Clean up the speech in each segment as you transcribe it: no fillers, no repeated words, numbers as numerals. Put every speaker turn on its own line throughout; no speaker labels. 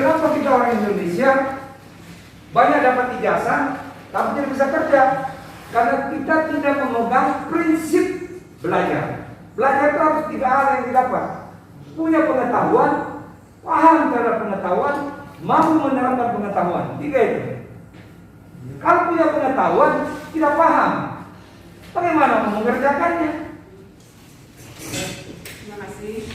kenapa kita orang Indonesia banyak dapat ijazah tapi tidak bisa kerja? Karena kita tidak memegang prinsip belajar. Belajar itu harus 3 hal yang didapat: punya pengetahuan, paham terhadap pengetahuan, mampu menerapkan pengetahuan. 3 itu. Kalau punya pengetahuan, tidak paham, bagaimana mengerjakannya?
Terima kasih.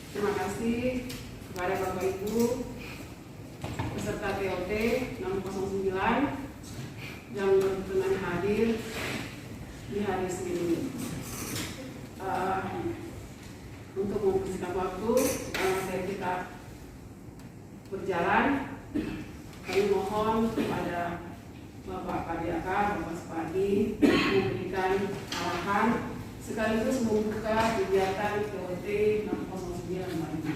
Terima kasih kepada Bapak Ibu peserta TOT 609 yang berkenan hadir di hari Senin ini. Untuk mempersingkat waktu, saya kita berjalan, kami mohon kepada Bapak Kadiaka, Bapak Supadi memberikan arahan sekaligus membuka kegiatan TOT 609 ini.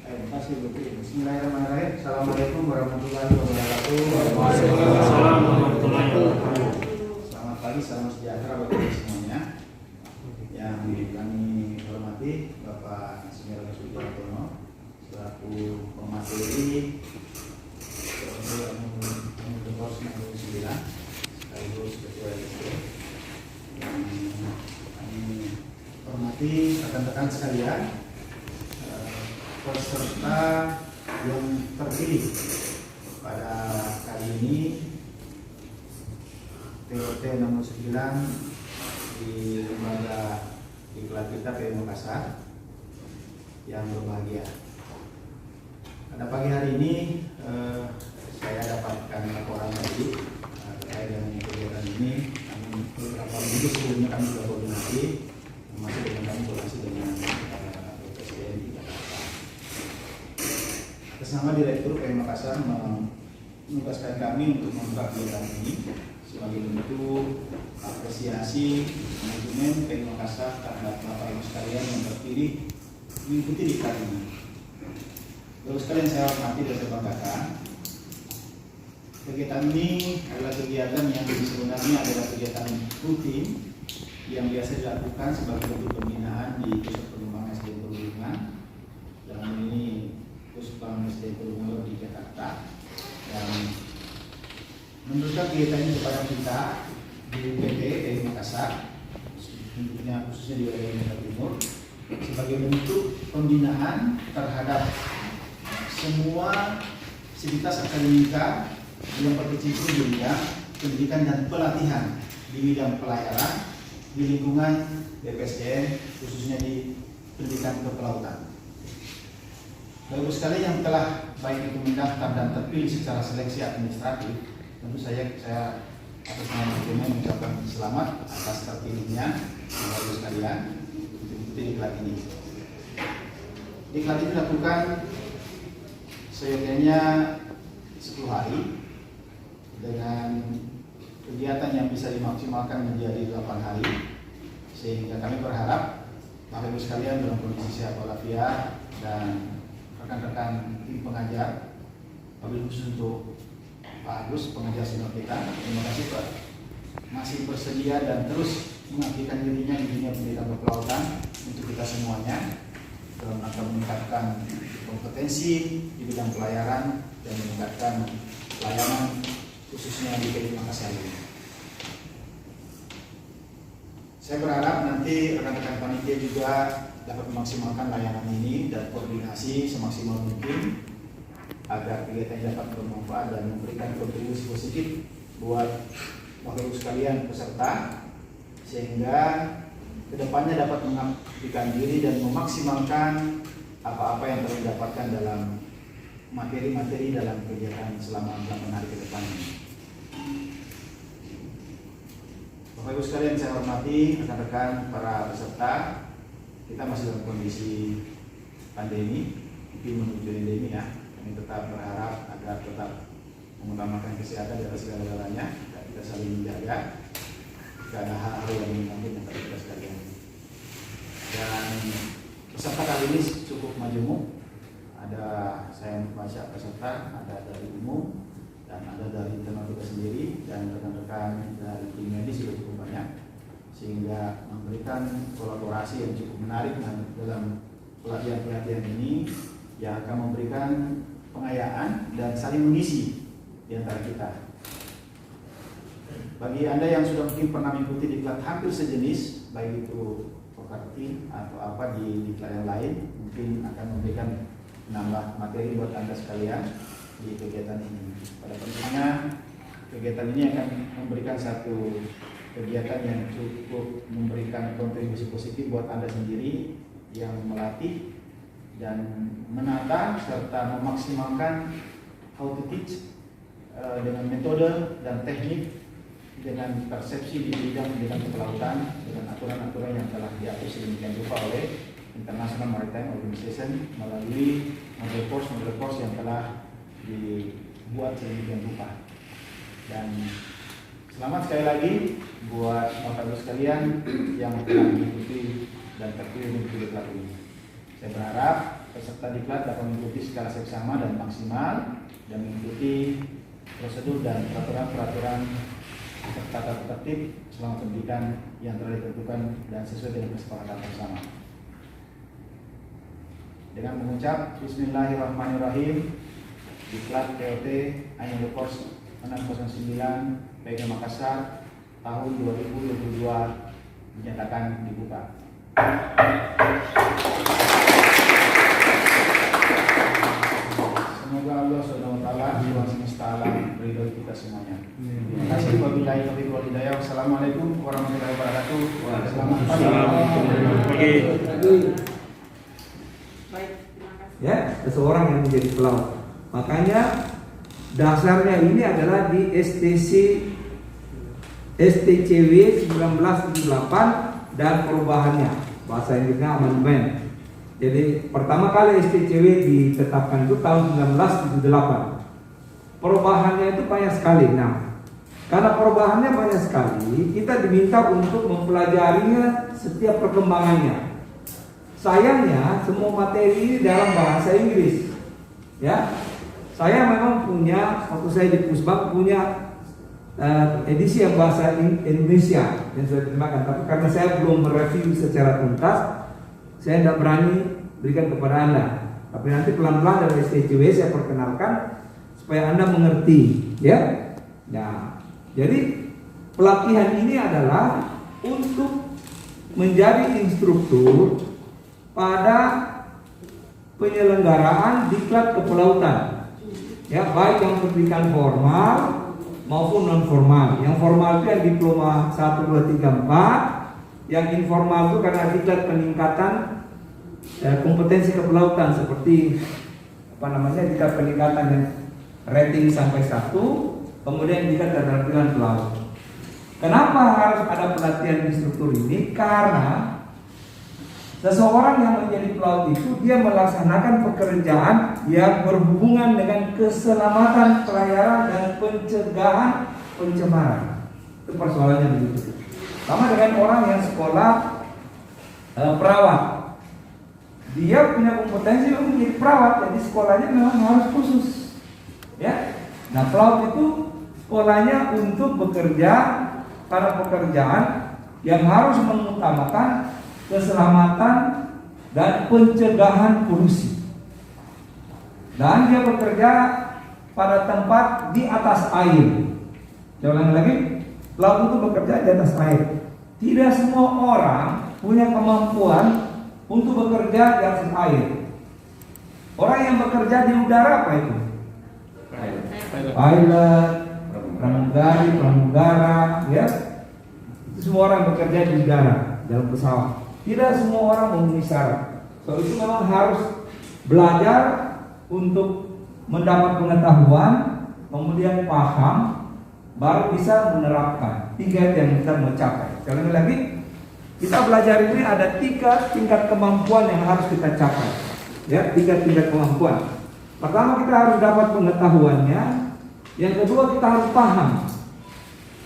Terima kasih Bu. Bismillahirrahmanirrahim. Assalamualaikum warahmatullahi wabarakatuh.
Waalaikumsalam warahmatullahi wabarakatuh.
Selamat pagi, salam sejahtera bagi semuanya. Yang kami hormati Bapak Insinyur Sugiartono selaku pemateri Kors 69 sekaligus Ketua LSD. Yang kami hormati rekan-rekan sekalian, peserta yang terpilih pada kali ini TOT nomor 9 di lembaga diklat kita PU Makassar yang berbahagia. Pada pagi hari ini saya dapatkan laporan tadi terkait dengan kegiatan ini. Beberapa minggu sebelumnya kami sudah koordinasi, masih dengan kami koordinasi dengan Presiden di Jakarta. Atas nama Direktur PU Makassar menugaskan kami untuk membuka kegiatan ini sebagai bentuk apresiasi manajemen PU Makassar terhadap Bapak Ibu sekalian yang terpilih mengikuti diklat ini. Bapak sekalian saya hormati dan saya banggakan, kegiatan ini adalah kegiatan yang sebenarnya adalah kegiatan rutin yang biasa dilakukan sebagai bentuk pembinaan di Pusat Pengembangan SDM Perhubungan, dalam ini Pusat Pengembangan SDM Perhubungan di Jakarta. Dan menurutkan kegiatan ini kepada kita di UPT PU Makassar, khususnya di wilayah Jakarta Timur, sebagai bentuk pembinaan terhadap semua sivitas akademika yang berkecimpung di bidang pendidikan dan pelatihan di bidang pelayaran di lingkungan BPSDM, khususnya di pendidikan kepelautan. Bapak sekali yang telah baik itu mendaftar dan terpilih secara seleksi administratif, tentu saya atas nama manajemen mengucapkan selamat atas terpilihnya Bapak sekalian untuk mengikuti diklat ini. Diklat ini dilakukan seyogyanya 10 hari dengan kegiatan yang bisa dimaksimalkan menjadi 8 hari, sehingga kami berharap Bapak Ibu sekalian dalam kondisi sehat walafiat dan rekan-rekan tim pengajar, wabil khusus untuk Pak Agus, pengajar senior kita. Terima kasih Pak, masih bersedia dan terus mengabdikan dirinya di dunia pendidikan kepelautan untuk kita semuanya dalam rangka meningkatkan kompetensi di bidang pelayaran dan meningkatkan pelayanan khususnya di PU Makassar ini. Saya berharap nanti rekan-rekan panitia juga dapat memaksimalkan layanan ini dan koordinasi semaksimal mungkin agar kegiatan dapat bermanfaat dan memberikan kontribusi positif buat Bapak Ibu sekalian peserta, sehingga kedepannya dapat mengabdikan diri dan memaksimalkan apa-apa yang telah didapatkan dalam materi-materi dalam kegiatan selama 8 hari ke depan ini. Bapak Ibu sekalian saya hormati, rekan-rekan para peserta, kita masih dalam kondisi pandemi, mungkin menuju endemi ya. Kami tetap berharap agar tetap mengutamakan kesehatan di atas segala-galanya dan kita saling menjaga jika ada hal-hal yang menyambut kita sekalian. Dan peserta kali ini cukup majemuk, Ada saya membaca peserta, ada dari umum dan ada dari tenaga kita sendiri, dan rekan-rekan dari tim medis juga cukup banyak, sehingga memberikan kolaborasi yang cukup menarik dalam pelatihan-pelatihan ini yang akan memberikan pengayaan dan saling mengisi di antara kita. Bagi Anda yang sudah mungkin pernah mengikuti diklat hampir sejenis, baik itu Pokarti atau apa di diklat yang lain, mungkin akan memberikan menambah materi buat Anda sekalian di kegiatan ini. Pada prinsipnya kegiatan ini akan memberikan satu kegiatan yang cukup memberikan kontribusi positif buat Anda sendiri yang melatih dan menata serta memaksimalkan how to teach dengan metode dan teknik, dengan persepsi di bidang kepelautan, dengan aturan-aturan yang telah diatur sedemikian rupa oleh International Maritime Organization melalui model course yang telah dibuat sedemikian rupa. Dan selamat sekali lagi buat Bapak Ibu sekalian yang telah mengikuti dan terpilih mengikuti diklat ini. Saya berharap peserta diklat dapat mengikuti secara seksama dan maksimal dan mengikuti prosedur dan peraturan-peraturan serta tata tertib selama pendidikan yang telah ditentukan dan sesuai dengan kesepakatan bersama. Dengan mengucap Bismillahirrahmanirrahim, diklat POT Annual Course 609 PG Makassar tahun 2022 dinyatakan dibuka. Semoga Allah SWT Tuhan semesta alam ridho kita semuanya. Terima kasih. Wabillahi taufiq wal hidayah. Wassalamualaikum warahmatullahi wabarakatuh. Selamat pagi.
Baik, terima kasih.
Ya, seseorang yang menjadi pelaut. Makanya dasarnya ini adalah di STCW 1978 dan perubahannya, bahasa Inggrisnya amendment. Jadi pertama kali STCW ditetapkan itu tahun 1978. Perubahannya itu banyak sekali. Nah, karena perubahannya banyak sekali, kita diminta untuk mempelajarinya setiap perkembangannya. Sayangnya semua materi ini dalam bahasa Inggris. Ya, saya memang punya, waktu saya di Pusbag punya edisi yang bahasa Indonesia yang sudah diterjemahkan, tapi karena saya belum mereview secara tuntas, saya tidak berani berikan kepada Anda. Tapi nanti pelan-pelan dari STCW saya perkenalkan supaya Anda mengerti, ya. Nah, jadi pelatihan ini adalah untuk menjadi instruktur pada penyelenggaraan diklat kepelautan, ya, baik yang pendidikan formal maupun non formal. Yang formal itu yang diploma 1, 2, 3, 4. Yang informal itu karena diklat peningkatan kompetensi kepelautan, seperti diklat peningkatan yang rating sampai 1, kemudian diklat keterampilan pelaut. Kenapa harus ada pelatihan instruktur ini? Karena seseorang yang menjadi pelaut itu dia melaksanakan pekerjaan yang berhubungan dengan keselamatan pelayaran dan pencegahan pencemaran. Itu persoalannya begitu. Sama dengan orang yang sekolah perawat, dia punya kompetensi untuk menjadi perawat, jadi sekolahnya memang harus khusus. Ya, nah pelaut itu sekolahnya untuk bekerja pada pekerjaan yang harus mengutamakan keselamatan dan pencegahan polusi. Dan dia bekerja pada tempat di atas air. Saya ulangi lagi, pelaut itu bekerja di atas air. Tidak semua orang punya kemampuan untuk bekerja di atas air. Orang yang bekerja di udara apa itu? Pilot, pramugara, ya. Itu semua orang bekerja di udara, dalam pesawat. Tidak semua orang memenuhi syarat. So itu memang harus belajar untuk mendapat pengetahuan, kemudian paham, baru bisa menerapkan. 3 yang kita mau capai. Sekali lagi, kita belajar ini ada 3 tingkat kemampuan yang harus kita capai. Ya, 3 tingkat kemampuan. Pertama, kita harus dapat pengetahuannya. Yang kedua, kita harus paham.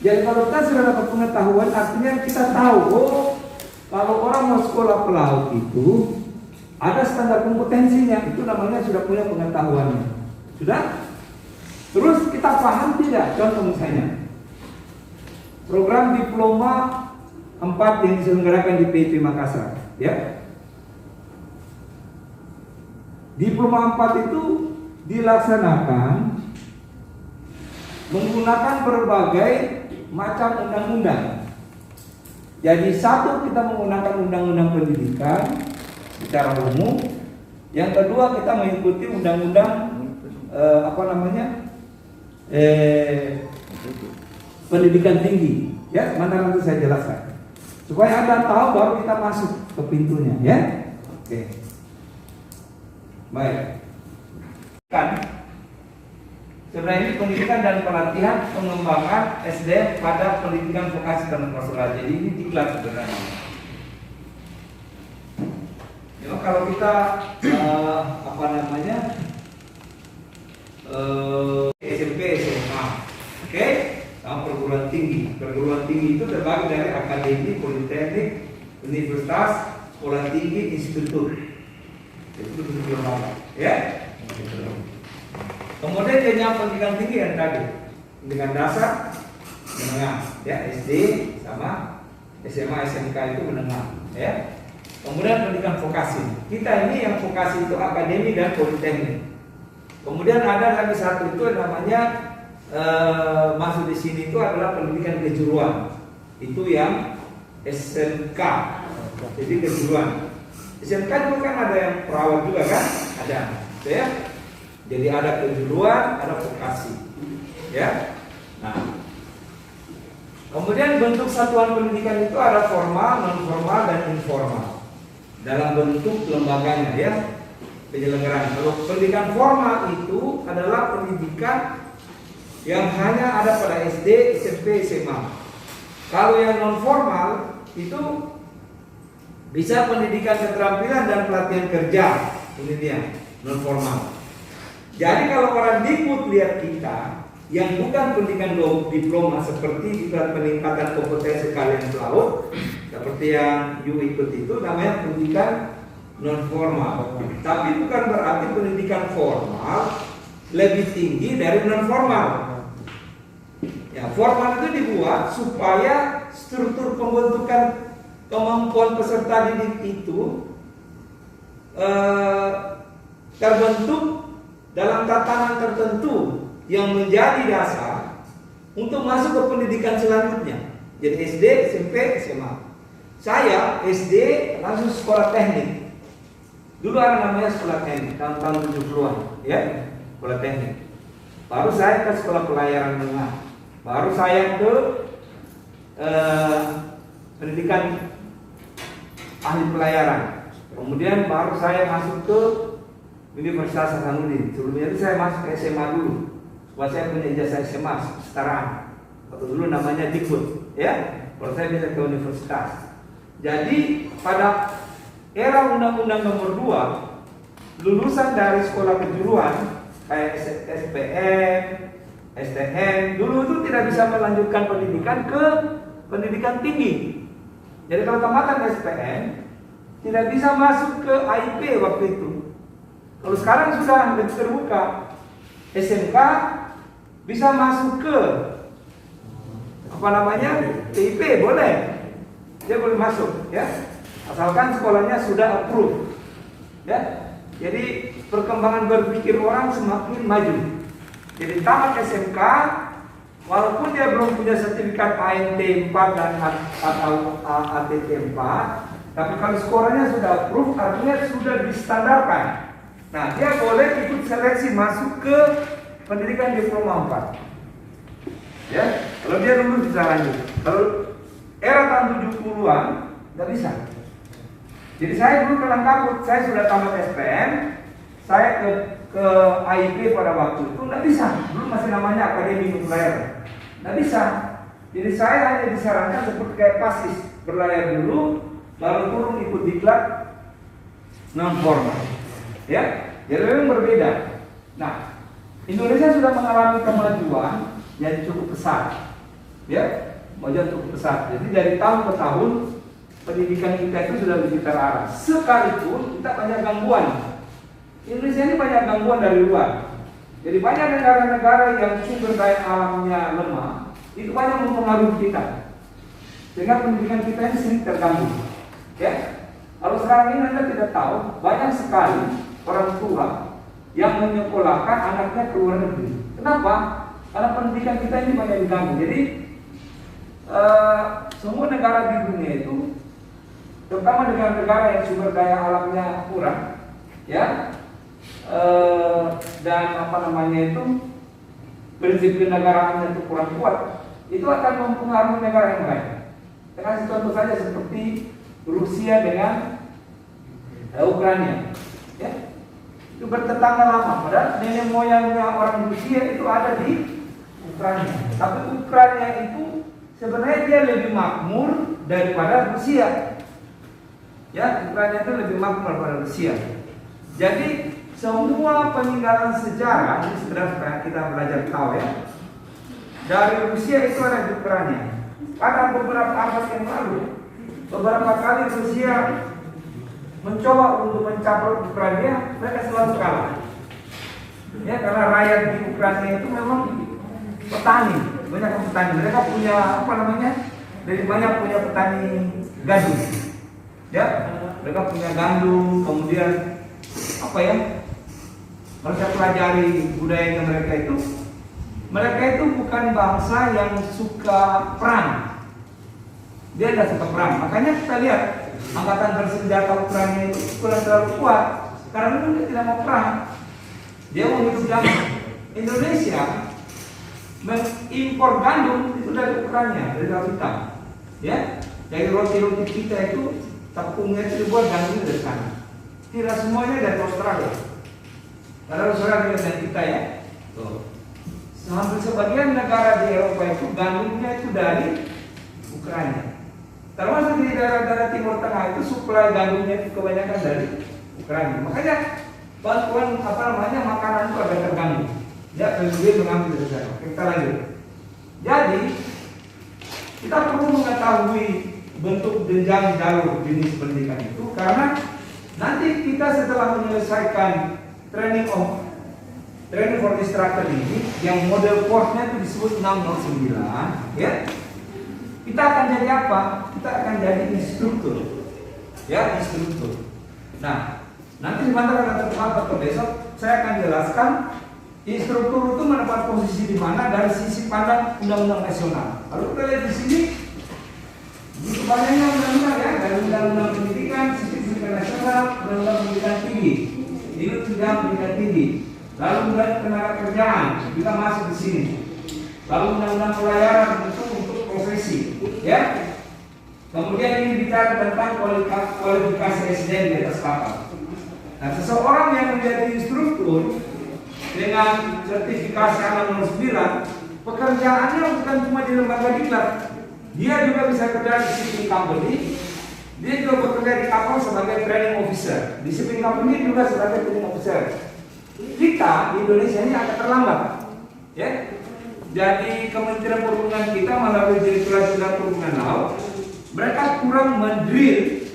Jadi kalau kita sudah dapat pengetahuan, artinya kita tahu, oh, kalau orang mau sekolah pelaut itu ada standar kompetensinya, itu namanya sudah punya pengetahuannya. Sudah? Terus kita paham tidak? Contoh misalnya program diploma 4 yang diselenggarakan di PIP Makassar, ya. Diploma 4 itu dilaksanakan menggunakan berbagai macam undang-undang. Jadi satu, kita menggunakan undang-undang pendidikan secara umum. Yang kedua, kita mengikuti undang-undang pendidikan tinggi. Ya, nanti saya jelaskan. Supaya Anda tahu baru kita masuk ke pintunya, ya. Oke. Baik. Kan sebenarnya ini pendidikan dan pelatihan pengembangan SDM pada pendidikan vokasi dan profesional. Jadi ini diklat sebenarnya. Ya, kalau kita SMP, SMA, oke, sama perguruan tinggi. Perguruan tinggi itu terbagi dari akademi, politeknik, universitas, sekolah tinggi, institut. Itu lembaga, ya. Kemudian jenjang pendidikan tinggi yang tadi, pendidikan dasar, menengah, ya, SD sama SMA, SMK itu menengah, ya. Kemudian pendidikan vokasi. Kita ini yang vokasi itu akademi dan politeknik. Kemudian ada lagi satu itu namanya masuk di sini itu adalah pendidikan kejuruan. Itu yang SMK. Jadi kejuruan. SMK itu kan ada yang perawat juga kan? Ada, ya. Jadi ada kejuruan, ada vokasi, ya. Nah, kemudian bentuk satuan pendidikan itu ada formal, non formal, dan informal. Dalam bentuk lembaganya, ya, penyelenggaraan. Kalau pendidikan formal itu adalah pendidikan yang hanya ada pada SD, SMP, SMA. Kalau yang non formal itu bisa pendidikan keterampilan dan pelatihan kerja. Ini dia non formal. Jadi kalau orang Dikbud lihat kita yang bukan pendidikan diploma seperti juga peningkatan kompetensi kalian pelaut, seperti yang you ikut itu namanya pendidikan non formal. Tapi bukan berarti pendidikan formal lebih tinggi dari non formal. Ya, formal itu dibuat supaya struktur pembentukan kemampuan peserta didik itu terbentuk dalam tatanan tertentu yang menjadi dasar untuk masuk ke pendidikan selanjutnya. Jadi SD, SMP, SMA. Saya SD langsung sekolah teknik. Dulu ada namanya sekolah teknik tahun-tahun 70-an, ya, sekolah teknik. Baru saya ke sekolah pelayaran menengah. Baru saya ke pendidikan ahli pelayaran. Kemudian baru saya masuk ke Universitas Hasanuddin. Sebelumnya itu saya masuk ke SMA dulu. Sebab saya punya ijazah SMA setaraan. Atau dulu namanya Dikbud, ya. Baru saya bisa ke universitas. Jadi pada era Undang-Undang Nomor 2, lulusan dari sekolah kejuruan kayak SPM, STM, dulu itu tidak bisa melanjutkan pendidikan ke pendidikan tinggi. Jadi kalau tamatan SPM tidak bisa masuk ke AIP waktu itu. Kalau sekarang sudah lebih terbuka, SMK bisa masuk ke PIP boleh, dia boleh masuk, ya, asalkan sekolahnya sudah approve, ya. Jadi perkembangan berpikir orang semakin maju. Jadi tamat SMK, walaupun dia belum punya sertifikat ANT 4 dan atau ATT 4, tapi kalau sekolahnya sudah approve, artinya sudah distandarkan. Nah, dia boleh ikut seleksi masuk ke pendidikan diploma 4. Ya, kalau dia lulus bisa lanjut. Kalau era tahun 70-an nggak bisa. Jadi saya dulu kelang kabut, saya sudah tamat SPM, saya ke AIP pada waktu itu nggak bisa. Dulu masih namanya Akademi Nuklir, nggak bisa. Jadi saya hanya disarankan seperti kayak pasis, berlayar dulu, baru turun ikut diklat non formal. Ya, jadi memang berbeda. Nah, Indonesia sudah mengalami kemajuan yang cukup pesat, ya, kemajuan cukup pesat. Jadi dari tahun ke tahun pendidikan kita itu sudah lebih terarah. Sekalipun kita banyak gangguan. Indonesia ini banyak gangguan dari luar. Jadi banyak negara-negara yang sumber daya alamnya lemah, itu banyak mempengaruhi kita. Sehingga pendidikan kita ini sering terganggu. Ya, kalau sekarang ini Anda tidak tahu, banyak sekali orang tua yang menyekolahkan anaknya ke luar negeri. Kenapa? Karena pendidikan kita ini banyak diganggu. Jadi semua negara di dunia itu, terutama negara-negara yang sumber daya alamnya kurang, ya, dan prinsip kenegaraannya itu kurang kuat, itu akan mempengaruhi negara yang lain. Kasih contoh saja seperti Rusia dengan Ukraina, ya, itu bertetangga lama. Padahal nenek moyangnya orang Rusia itu ada di Ukraina, tapi Ukraina itu sebenarnya dia lebih makmur daripada Rusia. Ya, Ukraina itu lebih makmur daripada Rusia. Jadi semua peninggalan sejarah ini sebenarnya supaya kita belajar tahu, ya. Dari Rusia itu ada di Ukraina. Pada beberapa abad yang lalu, beberapa kali Rusia mencoba untuk mencapai Ukraina, mereka selalu kalah. Ya, karena rakyat di Ukraina itu memang petani, banyak petani. Mereka punya banyak punya petani gandum. Ya, mereka punya gandum, kemudian mereka pelajari budaya mereka itu. Mereka itu bukan bangsa yang suka perang. Dia tidak suka perang. Makanya kita lihat angkatan bersenjata Ukraina itu kurang terlalu kuat karena dia tidak mau perang. Dia mau hidup damai. Indonesia mengimpor gandum itu dari Ukraina, dari Laut Hitam. Ya, dari roti-roti kita itu tepungnya itu dibuat gandum dari sana. Tidak semuanya dari Australia. Karena Australia dengan kita, ya. Tuh. Hampir sebagian negara di Eropa itu gandumnya itu dari Ukraina. Termasuk di daerah-daerah Timur Tengah itu suplai gandumnya itu kebanyakan dari Ukraina. Makanya bantuan makanan itu agak terganggu. Ya, kemudian mengambil dari sana. Kita lanjut. Jadi kita perlu mengetahui bentuk jenjang jalur jenis pendidikan itu karena nanti kita setelah menyelesaikan training for instructor ini yang model course-nya itu disebut 609, ya. Kita akan jadi apa? Kita akan jadi instruktur. Ya, instruktur. Nah, nanti sebentar atau besok saya akan jelaskan instruktur itu mendapat posisi di mana dari sisi pandang undang-undang nasional. Kalau kita lihat di sini, di banyaknya undang-undang, ya, dari undang-undang pendidikan, sisi pendidikan nasional, undang-undang pendidikan tinggi, itu sudah pendidikan tinggi. Lalu undang tenaga kerjaan juga masuk di sini. Lalu undang-undang pelayaran itu untuk profesi, ya. Kemudian ini bicara tentang kualifikasi SDM di atas kapal. Nah, seseorang yang menjadi instruktur dengan sertifikasi 609, pekerjaannya bukan cuma di lembaga diklat, dia juga bisa kerja di shipping company. Dia juga bekerja di kapal sebagai training officer. Di shipping company juga sebagai training officer. Kita di Indonesia ini agak terlambat, ya. Jadi Kementerian Perhubungan kita melalui Direktorat Jenderal Perhubungan Laut, mereka kurang mendrill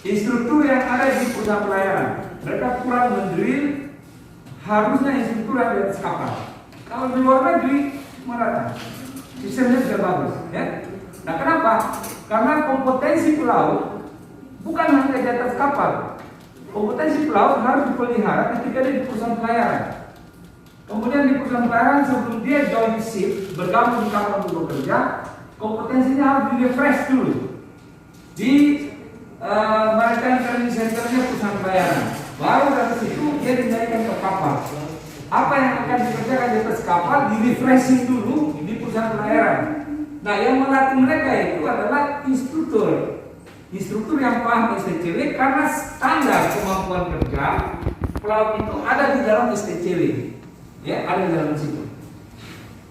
instruktur yang ada di perusahaan pelayaran. Mereka kurang mendrill harusnya instruktur yang di atas kapal. Kalau di luar negeri merata, sistemnya sudah bagus, ya. Nah, kenapa? Karena kompetensi pelaut bukan hanya di atas kapal. Kompetensi pelaut harus dipelihara ketika dia di perusahaan pelayaran. Kemudian di perusahaan pelayaran sebelum dia join ship, bergabung di kapal untuk bekerja, kompetensinya harus di-refresh dulu di maritime training centernya perusahaan pelayaran. Baru dari situ dia dinaikkan ke kapal. Apa yang akan dikerjakan di atas kapal di-refreshing dulu di perusahaan pelayaran. Nah, yang melatih mereka itu adalah instruktur. Instruktur yang paham STCW karena standar kemampuan kerja pelaut itu ada di dalam STCW, ya, ada di dalam situ.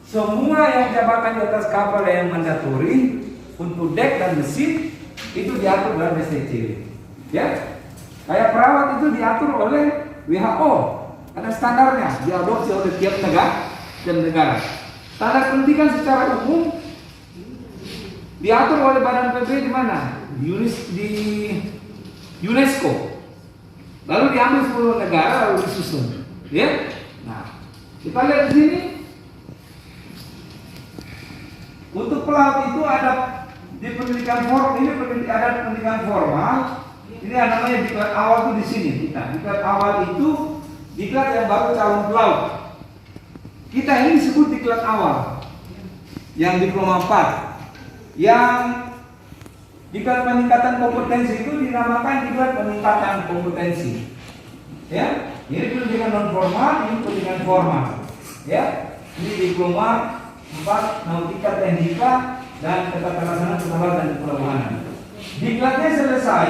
Semua yang jabatan di atas kapal yang mandatori untuk dek dan mesin itu diatur dalam STCW, ya. Kayak perawat itu diatur oleh WHO, ada standarnya, diadopsi oleh tiap negara. Standar pendidikan secara umum diatur oleh Badan PB di mana? di UNESCO. Lalu diambil 10 negara lalu disusun. Ya. Nah, kita lihat di sini. Untuk pelaut itu ada di pendidikan formal, ini ada pendidikan formal. Ini namanya diklat awal itu di sini. Diklat awal itu diklat yang baru calon pelaut. Kita ini disebut diklat awal. Yang diploma 4. Yang diklat peningkatan kompetensi itu dinamakan diklat peningkatan kompetensi. Ya, ini pendidikan non formal, ini pendidikan formal. Ya, ini diploma 4 nautika teknika dan tata laksana pesawat dan pelabuhanan. Diklatnya selesai,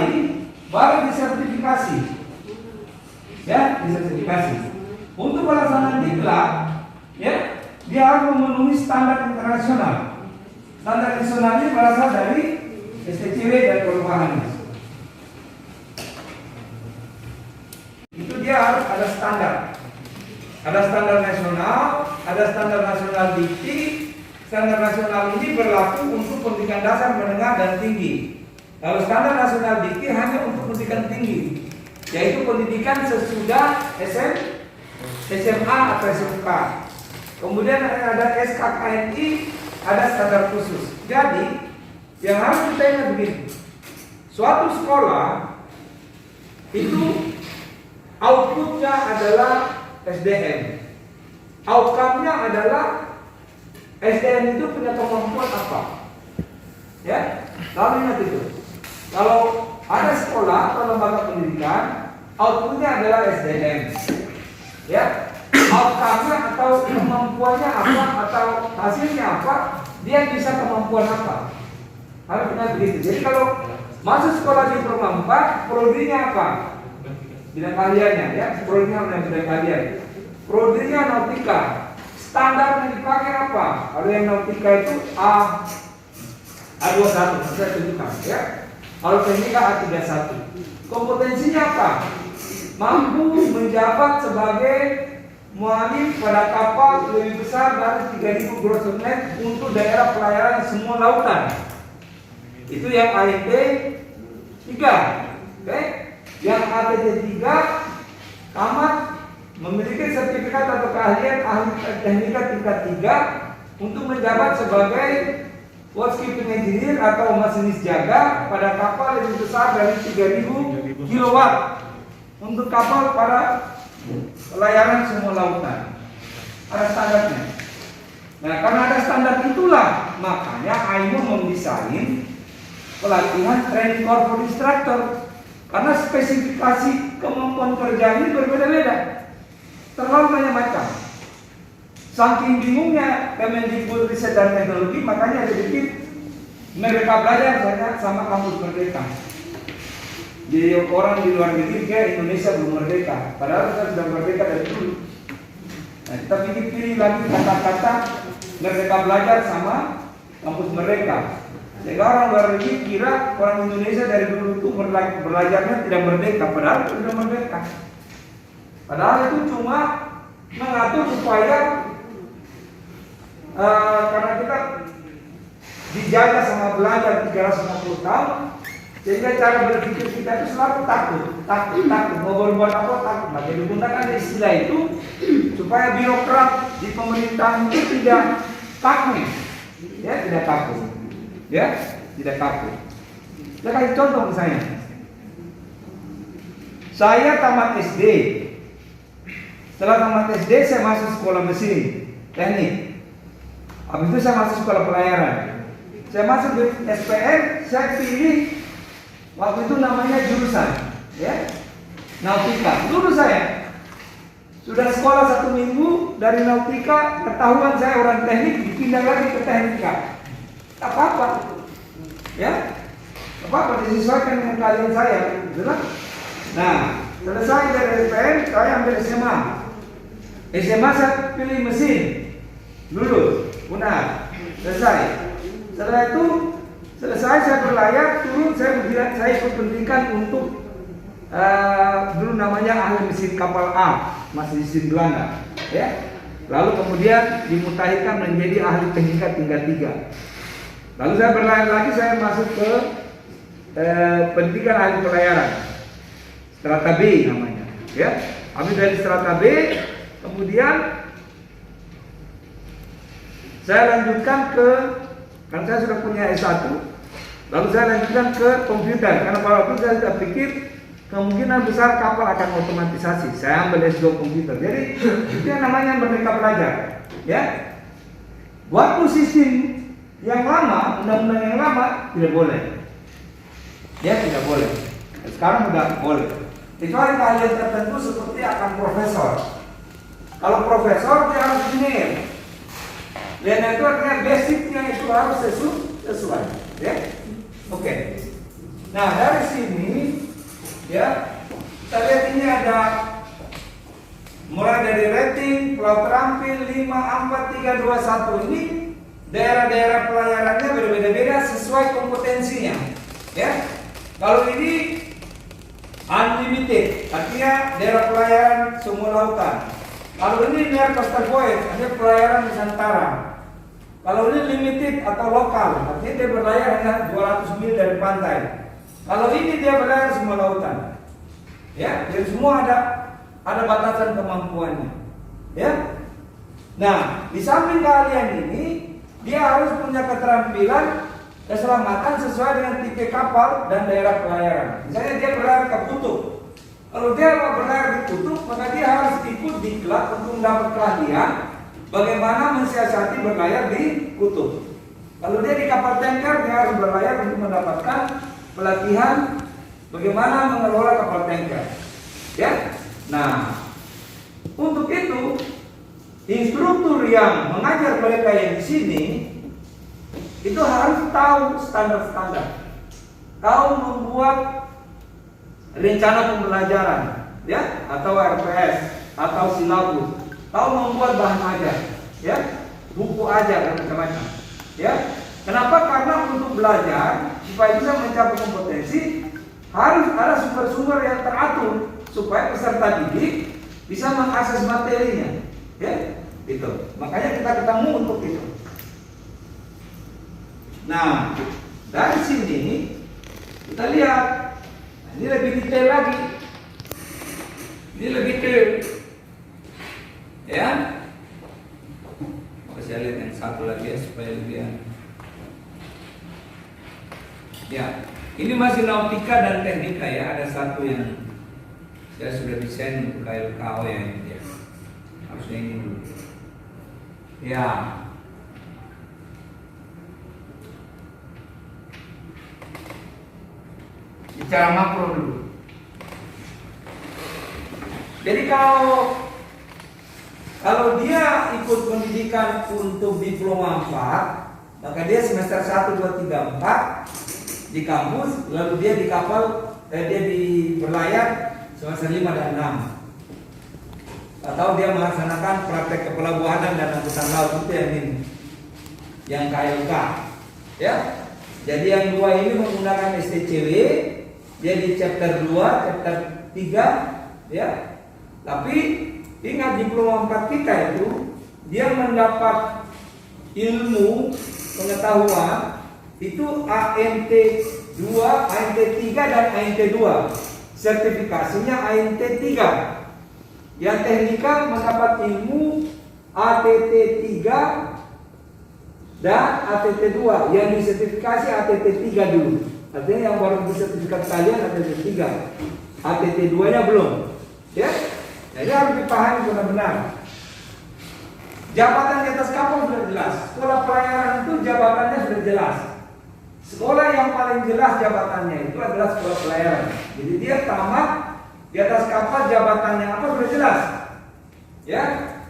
baru disertifikasi. Ya, disertifikasi. Untuk pelaksanaan diklat, ya, dia harus memenuhi standar internasional. Standar internasional ini berasal dari STCW dan perubahannya. Itu dia harus ada standar. Ada standar nasional, ada standar nasional dikti. Standar nasional ini berlaku untuk pendidikan dasar, menengah, dan tinggi. Lalu standar nasional dikti hanya untuk pendidikan tinggi, yaitu pendidikan sesudah SMA atau SMK. Kemudian ada SKKNI, ada standar khusus. Jadi yang harus kita ingat begini, suatu sekolah itu outputnya adalah SDM, outcome-nya adalah SDM itu punya kemampuan apa? Ya, lalu ingat itu. Kalau ada sekolah atau lembaga pendidikan, outputnya adalah SDM. Ya, outcome-nya atau kemampuannya apa atau hasilnya apa? Dia bisa kemampuan apa? Harus ingat begitu. Jadi kalau masuk sekolah di diploma 4, prodinya apa? Bidang keahliannya, ya, prodinya bidang keahlian. Prodinya nautika. Standar yang dipakai apa? Kalau yang nautika itu A21, saya tunjukkan, ya. Kalau teknika A31. Kompetensinya apa? Mampu menjabat sebagai muallim pada kapal lebih besar dari 3.000 gross ton untuk daerah pelayaran semua lautan. Itu yang AMP 3. Oke? Yang ATT 3 tamat memiliki sertifikat atau keahlian ahli teknika tingkat 3 untuk menjabat sebagai housekeeping engineer atau masinis jaga pada kapal lebih besar dari 3.000 kW untuk kapal pada pelayaran semua lautan. Ada standarnya. Nah, karena ada standar itulah makanya AIMO mendesain pelatihan training corps for instructor, karena spesifikasi kemampuan kerja ini berbeda-beda, terlalu banyak macam. Saking bingungnya Kemendikbud Riset dan Teknologi, makanya dibikin Merdeka Belajar sama kampus Merdeka. Jadi orang di luar negeri kayak Indonesia belum merdeka, padahal kita sudah merdeka dari dulu. Nah, kita pilih lagi kata-kata Merdeka Belajar sama kampus Merdeka. Sehingga orang luar negeri kira orang Indonesia dari dulu itu belajarnya tidak merdeka, padahal itu sudah merdeka. Padahal itu cuma mengatur supaya karena kita dijaga sama belajar 350 tahun, sehingga cara berpikir kita itu selalu takut, mau berbuat apa takut. Maka digunakan istilah itu supaya birokrat di pemerintahan itu tidak takut, ya, tidak takut. Ya, tidak kaku. Saya kasih contoh misalnya. Saya tamat SD. Setelah tamat SD saya masuk sekolah mesin teknik. Habis itu saya masuk sekolah pelayaran. Saya masuk di SPM, saya pilih waktu itu namanya jurusan, ya, nautika. Dulu saya sudah sekolah 1 minggu dari nautika, ketahuan saya orang teknik, dipindah lagi ke teknika. Tak apa-apa, ya, tak apa-apa, disesuaikan dengan kalian saya, betul? Nah, selesai dari SPM, saya ambil SMA. SMA saya pilih mesin, lulus, benar, selesai. Setelah itu, selesai saya berlayar, turun, saya ikut pendidikan untuk dulu namanya ahli mesin kapal A, masih mesin Belanda, ya. Lalu kemudian dimutakhirkan menjadi ahli teknika tingkat 3. Lalu saya berlayar lagi, saya masuk ke pendidikan ahli pelayaran, strata B namanya, ya. Habis dari strata B, kemudian saya lanjutkan ke, kan saya sudah punya S1, lalu saya lanjutkan ke komputer, karena pada waktu saya sudah pikir kemungkinan besar kapal akan otomatisasi. Saya ambil S2 komputer. Jadi itu yang namanya Merdeka Belajar, ya. Waktu sistem yang lama, undang-undang yang lama tidak boleh, ya, tidak boleh. Sekarang sudah boleh. Kecuali keahlian tertentu seperti akan profesor. Kalau profesor dia harus engineer. Dan itu artinya basicnya itu harus sesuai, ya. Oke. Nah dari sini, ya, kita lihat ini ada mulai dari rating, pulau terampil 5, 4, 3, 2, 1 ini daerah-daerah pelayarannya berbeda-beda sesuai kompetensinya, ya. Kalau ini unlimited, artinya daerah pelayaran semua lautan. Kalau ini near coastal voyage, artinya pelayaran Nusantara. Kalau ini limited atau lokal, artinya dia berlayar hanya 200 mil dari pantai. Kalau ini dia berlayar semua lautan, ya. Jadi semua ada batasan kemampuannya, ya. Nah, di samping keahlian ini, dia harus punya keterampilan keselamatan sesuai dengan tipe kapal dan daerah pelayaran. Misalnya dia berlayar ke kutub. Kalau dia mau berlayar di kutub, maka dia harus ikut diklat untuk mendapat keahlian bagaimana mensiasati berlayar di kutub. Kalau dia di kapal tanker, dia harus berlayar untuk mendapatkan pelatihan bagaimana mengelola kapal tanker, ya. Nah, untuk itu instruktur yang mengajar mereka yang di sini itu harus tahu standar-standar, tahu membuat rencana pembelajaran, ya, atau RPS atau silabus, tahu membuat bahan ajar, ya, buku ajar dan macam-macam, ya. Kenapa? Karena untuk belajar supaya bisa mencapai kompetensi harus ada sumber-sumber yang teratur supaya peserta didik bisa mengakses materinya, ya, itu. Makanya kita ketemu untuk itu. Nah, dari sini kita lihat, ini lebih detail lagi, ini lebih detail, ya. Saya lihat yang satu lagi ya supaya lebih. Ya, ini masih nautika dan teknika ya. Ada satu yang saya sudah desain untuk KLKO ya ini dia. Harusnya ini dulu. Ya. Bicara makro dulu. Jadi kalau dia ikut pendidikan untuk diploma 4, maka dia semester 1, 2, 3, 4 di kampus, lalu dia di kapal, dia di berlayar semester 5 dan 6. Atau dia melaksanakan praktek kepelabuhanan dan angkutan laut, itu yang ini, yang KLK, ya. Jadi yang dua ini menggunakan STCW, dia di chapter 2, chapter 3, ya. Tapi ingat diploma 4 kita itu dia mendapat ilmu pengetahuan itu ANT 2, ANT 3 dan ANT 2. Sertifikasinya ANT 3. Yang teknikal mendapat ilmu ATT 3 dan ATT 2. Yang disertifikasi ATT 3 dulu. Artinya yang baru disertifikat kalian ATT 3. ATT 2-nya belum. Ya. Jadi harus dipahami benar-benar. Jabatan di atas kapal sudah jelas. Sekolah pelayaran itu jabatannya sudah jelas. Sekolah yang paling jelas jabatannya itu adalah sekolah pelayaran. Jadi dia tamat di atas kapal, jabatannya apa sudah jelas, ya.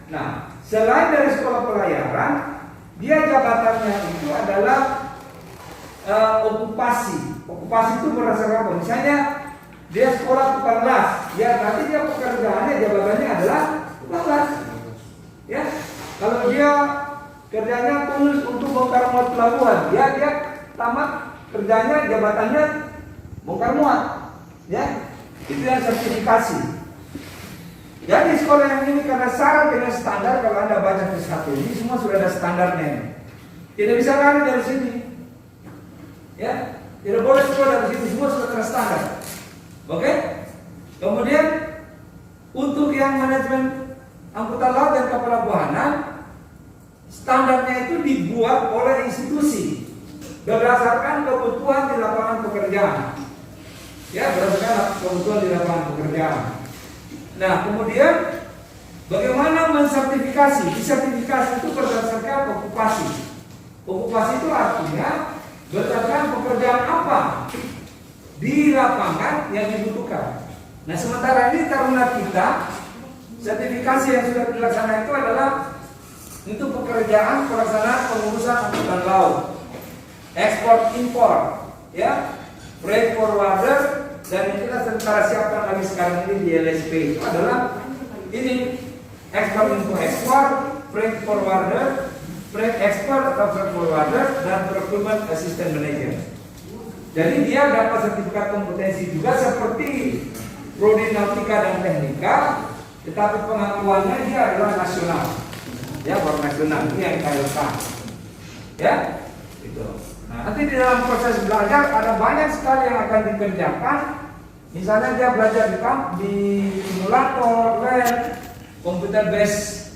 Nah, selain dari sekolah pelayaran, dia jabatannya itu adalah okupasi. Okupasi itu berdasarkan apa? Misalnya dia sekolah tukang las, ya berarti dia pekerjaannya jabatannya adalah tukang las, ya. Kalau dia kerjanya khusus untuk bongkar muat pelabuhan, dia tamat kerjanya jabatannya bongkar muat, ya. Itu yang sertifikasi. Jadi sekolah yang ini karena syarat dengan standar, kalau Anda baca ke satu ini semua sudah ada standarnya. Tidak bisa lari dari sini, ya. Tidak boleh sekolah dari situ, semua sudah terstandar. Oke? Kemudian untuk yang manajemen angkutan laut dan kapal pelabuhanan, standarnya itu dibuat oleh institusi berdasarkan kebutuhan di lapangan pekerjaan. Ya, berdasarkan kebutuhan di lapangan pekerjaan. Nah, kemudian bagaimana mensertifikasi? Disertifikasi itu berdasarkan okupasi. Okupasi itu artinya berdasarkan pekerjaan apa di lapangan yang dibutuhkan. Nah, sementara ini taruna kita, sertifikasi yang sudah dilaksanakan itu adalah untuk pekerjaan pelaksanaan pengurusan angkutan laut, ekspor impor, ya, freight forwarder, dan inilah tentara siapkan lagi sekarang ini di LSP itu adalah ini ekspor impor ekspor, freight forwarder, freight export atau freight forwarder, dan procurement assistant manager. Jadi dia dapat sertifikat kompetensi juga seperti prodi nautika dan teknika, tetapi pengakuannya dia adalah nasional. Ya, baru nasional ini yang KLK. Ya, itu. Nah, nanti di dalam proses belajar ada banyak sekali yang akan dikerjakan. Misalnya dia belajar di simulator, lab, computer based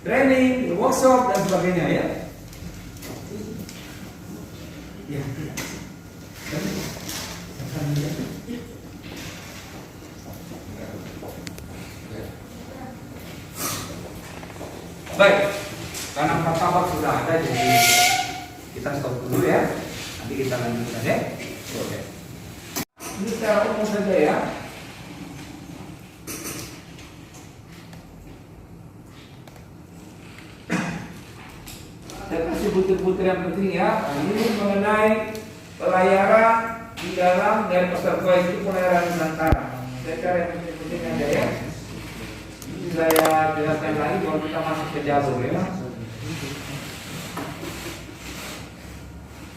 training, workshop dan sebagainya ya. Ya. Baik, karena martabat sudah ada, jadi kita stop dulu ya. Nanti kita lanjutkan ya. Oke. Ini secara umum saja ya. Saya kasih butir-butir yang penting ya. Ini mengenai pelayaran di dalam dan master voice itu pelayaran Nusantara. Saya cari yang penting-penting aja ya. Ini saya jelaskan lagi baru kita masuk ke jalur ya.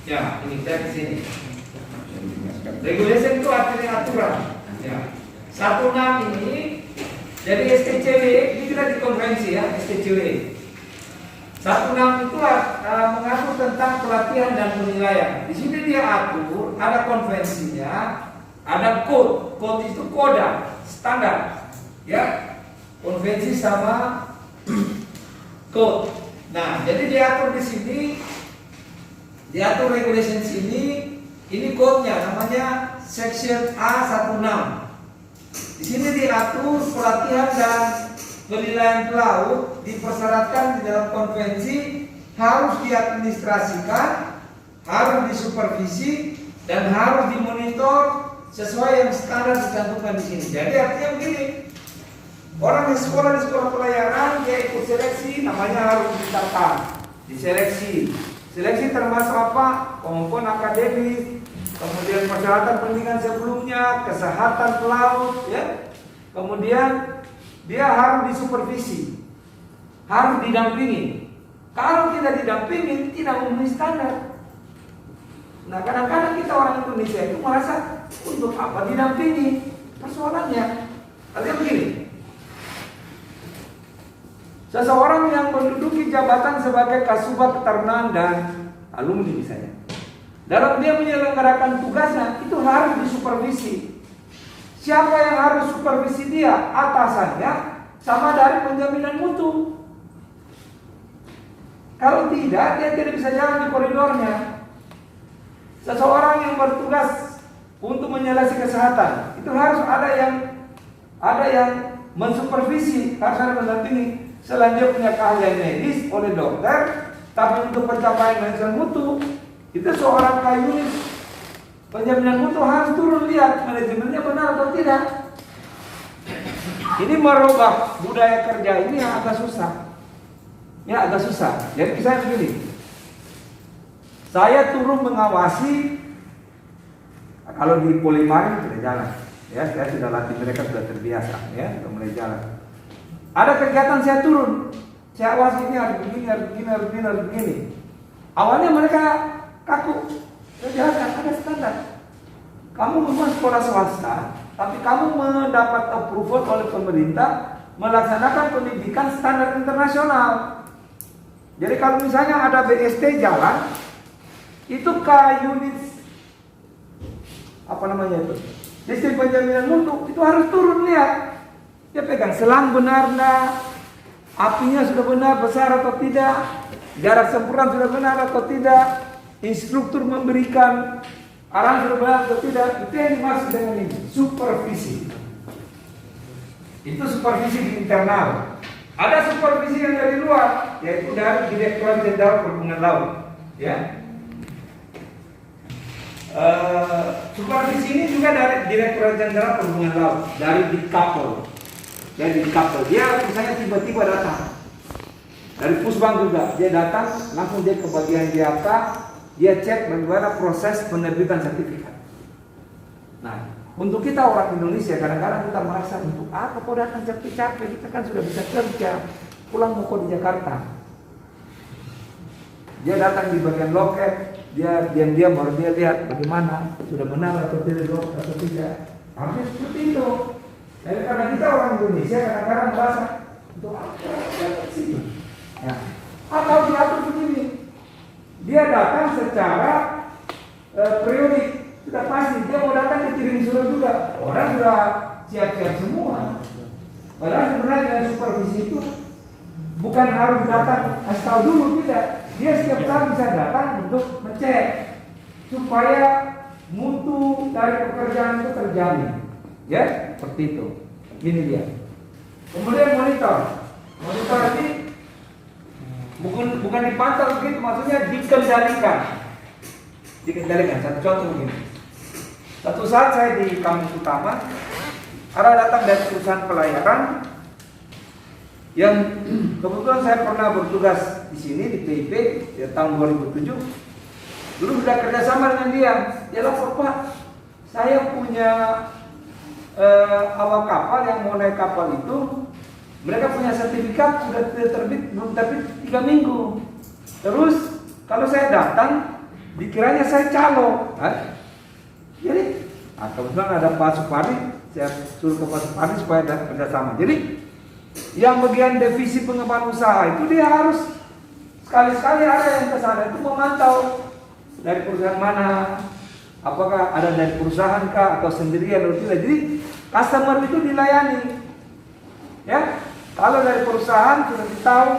Ya, ini saya di sini. Regulation itu artinya aturan. Ya. 16 ini jadi STCW ini kita di konvensi ya, STCW. 16 itu mengatur tentang pelatihan dan penilaian. Di sini dia atur, ada konvensinya, ada code. Code itu koda, standar. Ya. Konvensi sama code. Nah, jadi diatur di sini, diatur regulation sini, ini code-nya namanya section A16. Di sini diatur pelatihan dan penilaian pelaut dipersyaratkan di dalam konvensi harus diadministrasikan, harus disupervisi dan harus dimonitor sesuai yang standar dicantumkan di sini. Jadi artinya begini, orang yang sekolah di sekolah pelayaran dia ikut seleksi, namanya harus ditata, diseleksi. Seleksi termasuk apa? Kemampuan akademis, kemudian persyaratan pendidikan sebelumnya, kesehatan pelaut, ya. Kemudian dia harus disupervisi, harus didampingi. Kalau tidak didampingi, tidak memenuhi standar. Nah, kadang-kadang kita orang Indonesia itu merasa untuk apa didampingi? Persoalannya, artinya begini. Seseorang yang menduduki jabatan sebagai kasubag ketarunaan dan alumni misalnya, dalam dia menyelenggarakan tugasnya itu harus disupervisi. Siapa yang harus supervisi dia? Atasannya sama dari penjaminan mutu. Kalau tidak, dia tidak bisa jalan di koridornya. Seseorang yang bertugas untuk menyelesaikan kesehatan itu harus ada yang mensupervisi, harus ada mendampingi. Selain dia punya keahlian medis oleh dokter, tapi untuk pencapaian manajemen mutu itu seorang unit penjaminan mutu harus turun lihat manajemennya benar atau tidak. Ini merubah budaya kerja ini yang agak susah. Ya agak susah. Jadi saya begini, saya turun mengawasi kalau di Polimari sudah jalan. Ya, saya sudah latih, mereka sudah terbiasa, ya, sudah mulai jalan. Ada kegiatan saya turun, saya awasi ini harus begini, harus begini, harus begini, harus begini. Awalnya mereka kaku, saya jelaskan ada standar. Kamu memang sekolah swasta, tapi kamu mendapat approval oleh pemerintah melaksanakan pendidikan standar internasional. Jadi kalau misalnya ada BST jalan, itu unit apa namanya itu, sistem penjaminan mutu itu harus turun lihat. Dia pegang selang benar enggak, apinya sudah benar besar atau tidak, jarak semprotan sudah benar atau tidak, instruktur memberikan arahan sudah benar atau tidak. Itu yang dimaksud dengan ini supervisi. Itu supervisi di internal. Ada supervisi yang dari luar, yaitu dari Direktorat Jenderal Perhubungan Laut. Ya. Supervisi ini juga dari Direktorat Jenderal Perhubungan Laut, dari Dikapol. Dari Dikapol, dia misalnya tiba-tiba datang dari Pusbang juga, dia datang langsung dia ke bagian JAK, dia cek bagaimana proses penerbitan sertifikat. Nah, untuk kita orang Indonesia kadang-kadang kita merasa untuk apa kau datang capek-capek, kita kan sudah bisa kerja, pulang mau kau di Jakarta. Dia datang di bagian loket, dia diam-diam baru dia lihat bagaimana sudah benar atau tidak atau tidak. Harusnya seperti itu. Jadi karena kita orang Indonesia kadang-kadang merasa untuk apa sih? Ya. Atau diatur begini, dia datang secara periodik. Sudah pasti dia mau datang dikirim surat juga. Orang sudah siap-siap semua. Padahal sebenarnya dengan supervisi itu bukan harus datang kasih tahu dulu, tidak. Dia setiap saat bisa datang untuk ngecek supaya mutu dari pekerjaan itu terjamin. Ya, seperti itu. Ini dia. Kemudian monitor. Monitor ini bukan dipantau begitu, maksudnya dikendalikan. Dikendalikan. Satu contoh begini. Satu saat saya di kampus utama, ada datang dari perusahaan pelayaran yang kebetulan saya pernah bertugas di sini di PIP ya, tahun 2007. Dulu sudah kerjasama dengan dia. Dia lapor, Pak, saya punya awak kapal yang mau naik kapal itu, mereka punya sertifikat sudah terbit belum terbit 3 minggu. Terus kalau saya datang dikiranya saya calo. Jadi, kebetulan ada Pak Supari, saya suruh ke Pak Supari supaya ada kerjasama. Jadi, yang bagian divisi pengembangan usaha itu dia harus sekali-sekali ada yang ke sana itu memantau dari perusahaan mana, apakah ada dari perusahaan kah atau sendirian atau tidak. Jadi, customer itu dilayani. Ya, kalau dari perusahaan sudah tahu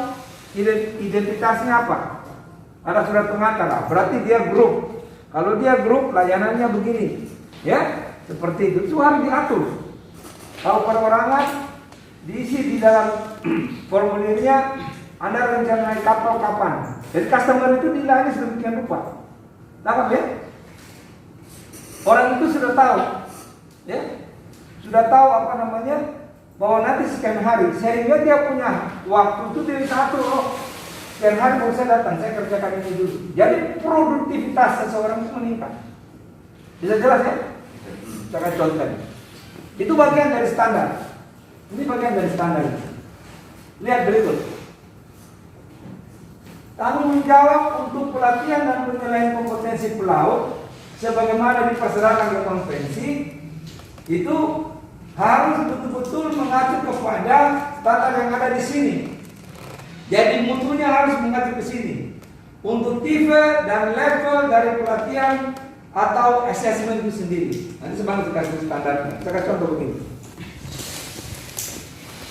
identitasnya apa. Ada surat pengantar, berarti dia grup. Kalau dia grup, layanannya begini, ya, seperti itu harus diatur. Kalau perorangan diisi di dalam formulirnya, Anda rencana naik kapal kapan. Jadi customer itu dilayani sedemikian rupa. Tangkap ya? Orang itu sudah tahu, ya, sudah tahu apa namanya, bahwa nanti sekian hari, sehingga dia punya waktu itu dia bisa atur. Sekian hari baru saya datang, saya kerjakan ini dulu. Jadi produktivitas seseorang itu meningkat. Bisa jelas ya? Saya contohkan. Itu bagian dari standar. Ini bagian dari standar. Lihat berikut. Tanggung jawab untuk pelatihan dan penilaian kompetensi pelaut sebagaimana dipersyaratkan ke konvensi itu harus betul-betul mengacu kepada standar yang ada di sini. Jadi mutunya harus mengacu ke sini untuk tipe dan level dari pelatihan atau assessment itu sendiri. Nanti sebenarnya saya kasih standarnya. Saya kasih contoh begini.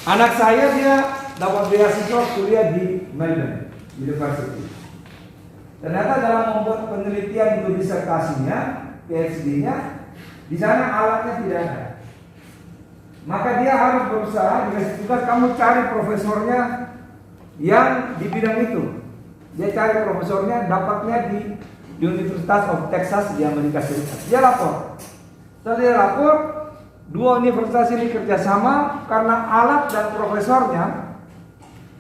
Anak saya dia dapat beasiswa kuliah di Melbourne University. Ternyata dalam membuat penelitian untuk disertasinya, PhD-nya, di sana alatnya tidak ada. Maka dia harus berusaha, dikasih tugas kamu cari profesornya yang di bidang itu. Dia cari profesornya, dapatnya di Universitas of Texas di Amerika Serikat. Dia lapor. Setelah dia lapor, dua universitas ini kerjasama karena alat dan profesornya,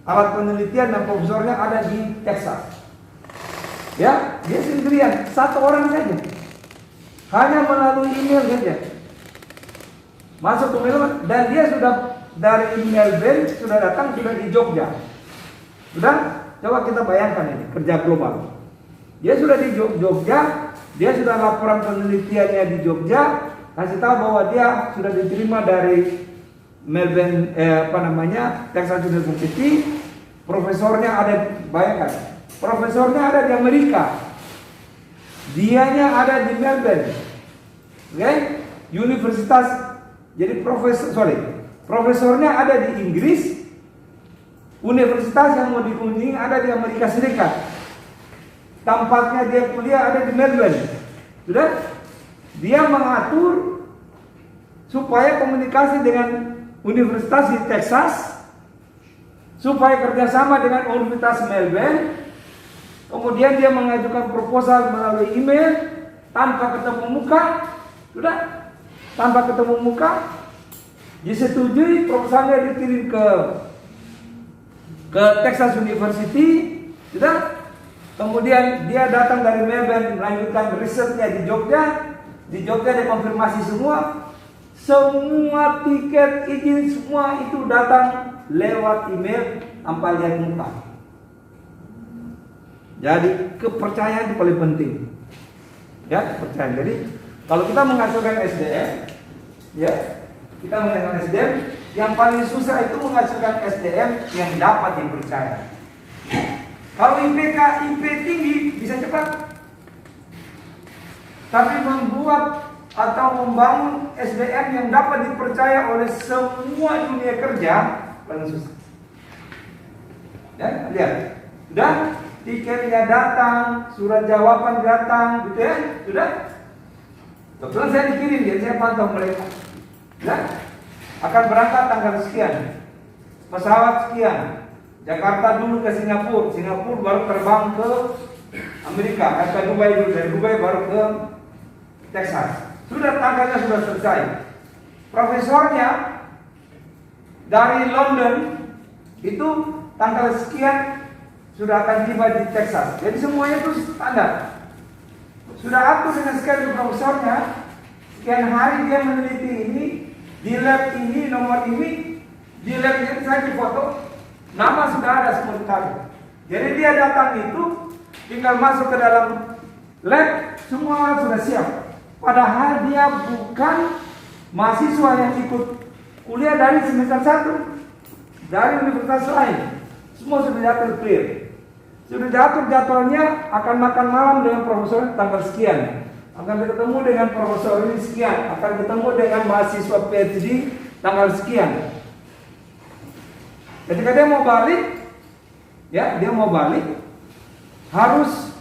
alat penelitian dan profesornya ada di Texas. Ya, dia sendirian, satu orang saja. Hanya melalui email saja. Masuk ke Melbourne dan dia sudah dari Melbourne sudah datang sudah di Jogja. Sudah, coba kita bayangkan ini kerja global. Dia sudah di Jogja, dia sudah laporan penelitiannya di Jogja, kasih tahu bahwa dia sudah diterima dari Melbourne Texas University. Profesornya ada, bayangkan, profesornya ada di Amerika, dianya ada di Melbourne. Oke? Universitas, jadi profesornya ada di Inggris, universitas yang mau dikunjungi ada di Amerika Serikat. Tempatnya dia kuliah ada di Melbourne. Sudah? Dia mengatur supaya komunikasi dengan universitas di Texas, supaya kerjasama dengan Universitas Melbourne. Kemudian dia mengajukan proposal melalui email tanpa ketemu muka. Sudah? Tanpa ketemu muka, disetujui, proposalnya dikirim ke Texas University. Sudah? Kemudian dia datang dari Melbourne melanjutkan risetnya di Jogja. Di Jogja dia konfirmasi semua. Semua tiket, izin, semua itu datang lewat email tanpa lihat muka. Jadi kepercayaan itu paling penting. Ya, kepercayaan. Jadi kalau kita menghasilkan SDM, ya, kita menghasilkan SDM, yang paling susah itu menghasilkan SDM yang dapat dipercaya. Kalau IP tinggi bisa cepat. Tapi membuat atau membangun SDM yang dapat dipercaya oleh semua dunia kerja paling susah. Ya, lihat. Sudah, tiketnya datang, surat jawaban datang, gitu ya. Sudah. Kebetulan saya dikirim, jadi saya pantau mereka. Ya, akan berangkat tanggal sekian, pesawat sekian, Jakarta dulu ke Singapura, Singapura baru terbang ke Amerika, ke Dubai dulu, dari Dubai baru ke Texas. Sudah tanggalnya sudah selesai. Profesornya dari London itu tanggal sekian sudah akan tiba di Texas. Jadi semuanya itu standar. Sudah atur dengan sekian profesornya, sekian hari dia meneliti ini, di lab ini, nomor ini, di lab ini saya di foto, nama sudah ada semua sekali. Jadi dia datang itu, tinggal masuk ke dalam lab, semua sudah siap. Padahal dia bukan mahasiswa yang ikut kuliah dari semester 1, dari universitas lain. Semua sudah diatur clear. Sudah diatur jadwalnya, akan makan malam dengan profesor tanggal sekian, akan ketemu dengan profesor ini sekian, akan ketemu dengan mahasiswa PhD tanggal sekian. Ketika dia mau balik, ya dia mau balik harus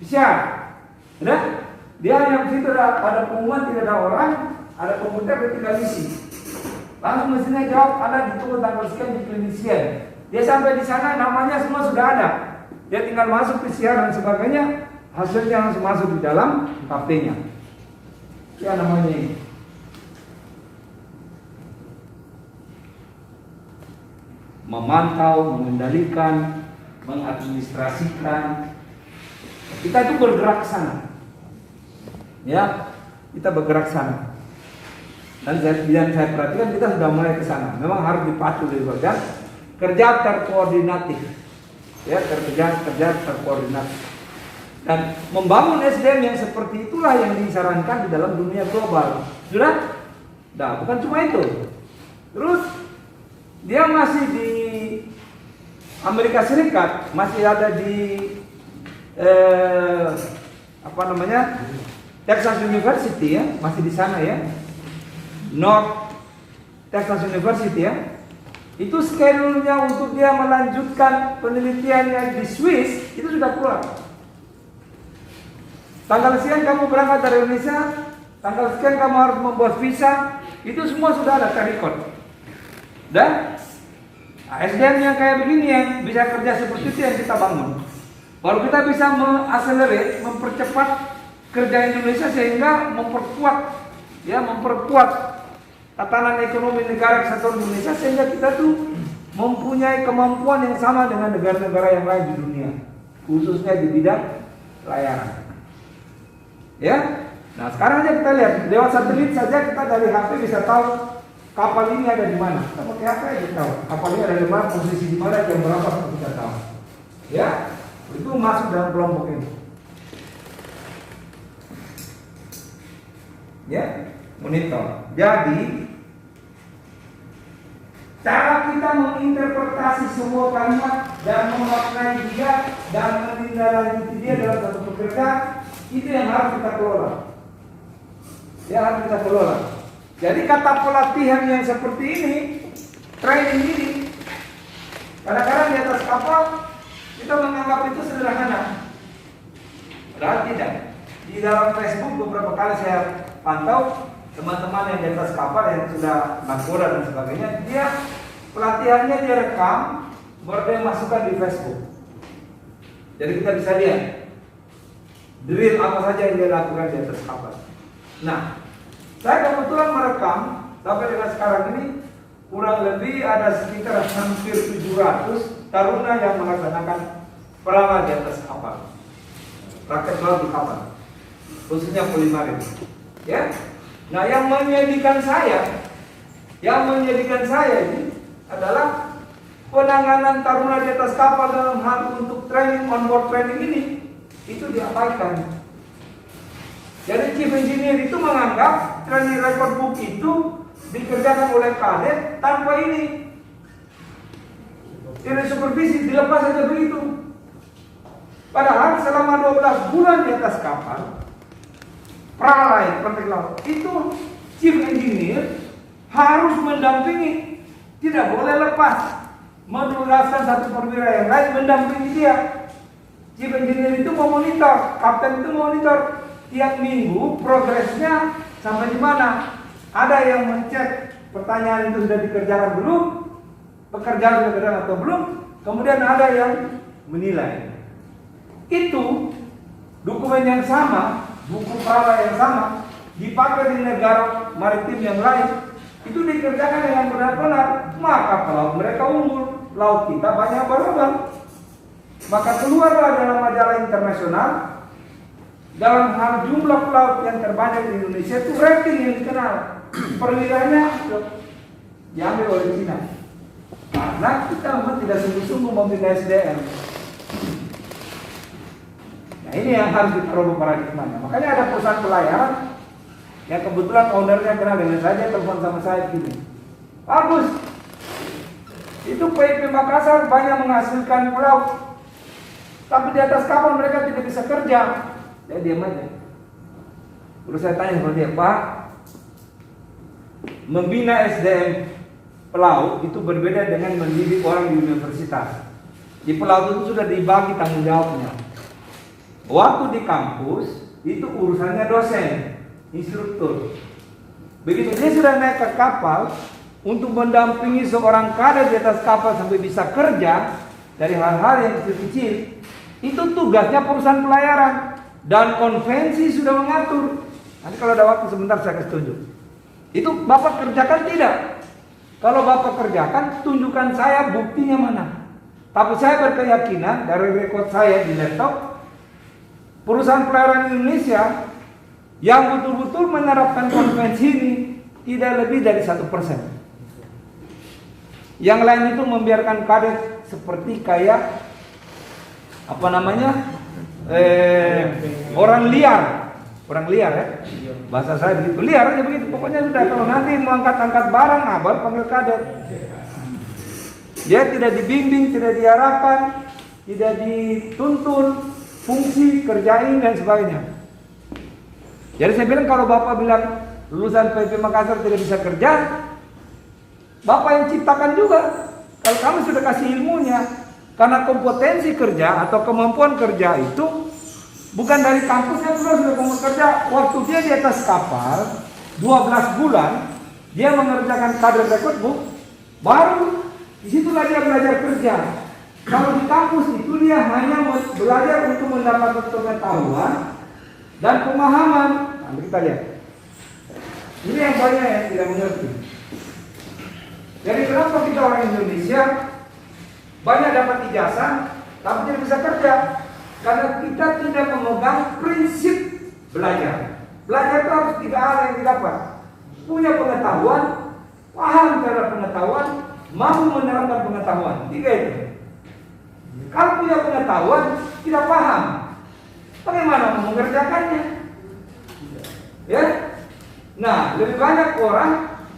siap. Udah? Dia yang situ ada pengumuman, tidak ada orang, ada komputer, dia tinggal isi. Langsung mesinnya jawab, Anda ditunggu tanggal sekian di klinisian. Dia sampai di sana, namanya semua sudah ada. Dia tinggal masuk PCR dan sebagainya, hasilnya langsung masuk di dalam HP-nya. Ya namanya ini. Memantau, mengendalikan, mengadministrasikan. Kita itu bergerak ke sana. Ya, kita bergerak ke sana. Dan saya perhatikan kita sudah mulai ke sana. Memang harus dipacu dari bagian kerja terkoordinatif. Ya, kerja terkoordinatif. Dan membangun SDM yang seperti itulah yang disarankan di dalam dunia global. Sudah? Nah, bukan cuma itu. Terus dia masih di Amerika Serikat, masih ada di Texas University ya, masih di sana ya. North Texas University ya. Itu schedule-nya untuk dia melanjutkan penelitiannya di Swiss itu sudah keluar. Tanggal sekian kamu berangkat dari Indonesia, tanggal sekian kamu harus membuat visa, itu semua sudah ada terrecord. Dan SDM yang kayak begini yang bisa kerja seperti itu yang kita bangun. Baru kita bisa mengakselerate, mempercepat kerja Indonesia sehingga memperkuat tatanan ekonomi negara kesatuan Indonesia sehingga kita tuh mempunyai kemampuan yang sama dengan negara-negara yang lain di dunia, khususnya di bidang layanan. Ya, nah sekarang aja kita lihat lewat satelit saja kita dari HP bisa tahu kapal ini ada di mana. Kita pakai HP aja tahu kapal ini ada di mana, posisi di mana, jam berapa kita tahu. Ya, itu masuk dalam kelompok ini. Ya, monitor. Jadi cara kita menginterpretasi semua kalimat dan memaknai dia dan menindaklanjuti dia dalam satu pekerjaan itu yang harus kita kelola. Dia harus kita kelola. Jadi kata pelatihan yang seperti ini, training ini, kadang-kadang di atas kapal kita menganggap itu sederhana. Padahal tidak. Di dalam Facebook beberapa kali saya pantau teman-teman yang di atas kapal yang sudah nakoda dan sebagainya, dia pelatihannya dia rekam, baru dia masukkan di Facebook. Jadi kita bisa lihat drill apa saja yang dia lakukan di atas kapal. Nah, saya kebetulan merekam sampai dengan sekarang ini kurang lebih ada sekitar hampir 700 taruna yang melaksanakan perangai di atas kapal, praktek laut di kapal, khususnya polimarin. Ya, nah yang menjadikan saya ini adalah penanganan taruna di atas kapal dalam hal untuk training onboard training ini itu diabaikan. Jadi chief engineer itu menganggap training record book itu dikerjakan oleh kadet tanpa ini. Tidak supervisi, dilepas saja begitu. Padahal selama 12 bulan di atas kapal, pralay praktek laut, itu chief engineer harus mendampingi, tidak boleh lepas, menugaskan satu perwira yang lain mendampingi dia. Chief engineer itu memonitor, kapten itu monitor tiap minggu progresnya sampai di mana. Ada yang mencek pertanyaan itu sudah dikerjakan belum, pekerjaan sudah dikerjakan atau belum, kemudian ada yang menilai. Itu dokumen yang sama, buku prala yang sama, dipakai di negara maritim yang lain, itu dikerjakan dengan benar-benar, maka pelaut mereka unggul, laut kita banyak berlubang. Maka keluarlah dalam majalah internasional, dalam hal jumlah pelaut yang terbanyak di Indonesia itu rating yang dikenal, perwiranya diambil oleh China. Karena kita memang tidak sungguh-sungguh membina SDM. Nah ini yang harus kita rubah paradigmanya. Makanya ada perusahaan pelayaran yang kebetulan ownernya kenal dengan saya, telepon sama saya gini, bagus, itu PIP Makassar banyak menghasilkan pelaut, tapi di atas kapal mereka tidak bisa kerja. Dia diam aja. Terus saya tanya sama dia, Pak, membina SDM pelaut itu berbeda dengan mendidik orang di universitas. Di pelaut itu sudah dibagi tanggung jawabnya. Waktu di kampus itu urusannya dosen, instruktur. Begitu dia sudah naik ke kapal untuk mendampingi seorang kader di atas kapal sampai bisa kerja dari hal-hal yang kecil-kecil, itu tugasnya perusahaan pelayaran. Dan konvensi sudah mengatur. Nanti kalau ada waktu sebentar saya kasih tunjuk. Itu Bapak kerjakan tidak? Kalau Bapak kerjakan, tunjukkan saya buktinya mana. Tapi saya berkeyakinan dari rekod saya di laptop, perusahaan pelayaran Indonesia yang betul-betul menerapkan konvensi ini tidak lebih dari 1%. Yang lain itu membiarkan kadet seperti kayak orang liar ya, bahasa saya begitu, liar aja begitu. Pokoknya sudah, kalau nanti mau angkat-angkat barang, baru panggil kadet. Dia tidak dibimbing, tidak diarahkan, tidak dituntun fungsi, kerjain dan sebagainya. Jadi saya bilang kalau Bapak bilang lulusan PIP Makassar tidak bisa kerja, Bapak yang ciptakan juga. Kalau kami sudah kasih ilmunya, karena kompetensi kerja atau kemampuan kerja itu bukan dari kampusnya sudah kerja. Waktu dia di atas kapal 12 bulan dia mengerjakan kader record book, baru disitulah dia belajar kerja. Kalau di kampus itu dia hanya belajar untuk mendapatkan pengetahuan dan pemahaman. Nah, kita lihat. Ini yang banyak yang tidak mengerti. Jadi kenapa kita orang Indonesia banyak dapat ijazah tapi tidak bisa kerja? Karena kita tidak memegang prinsip belajar. Belajar itu harus 3 hal yang didapat: punya pengetahuan, paham terhadap pengetahuan, mampu menerapkan pengetahuan. 3 itu. Kalau punya pengetahuan tidak paham, bagaimana mengerjakannya? Ya. Nah, lebih banyak orang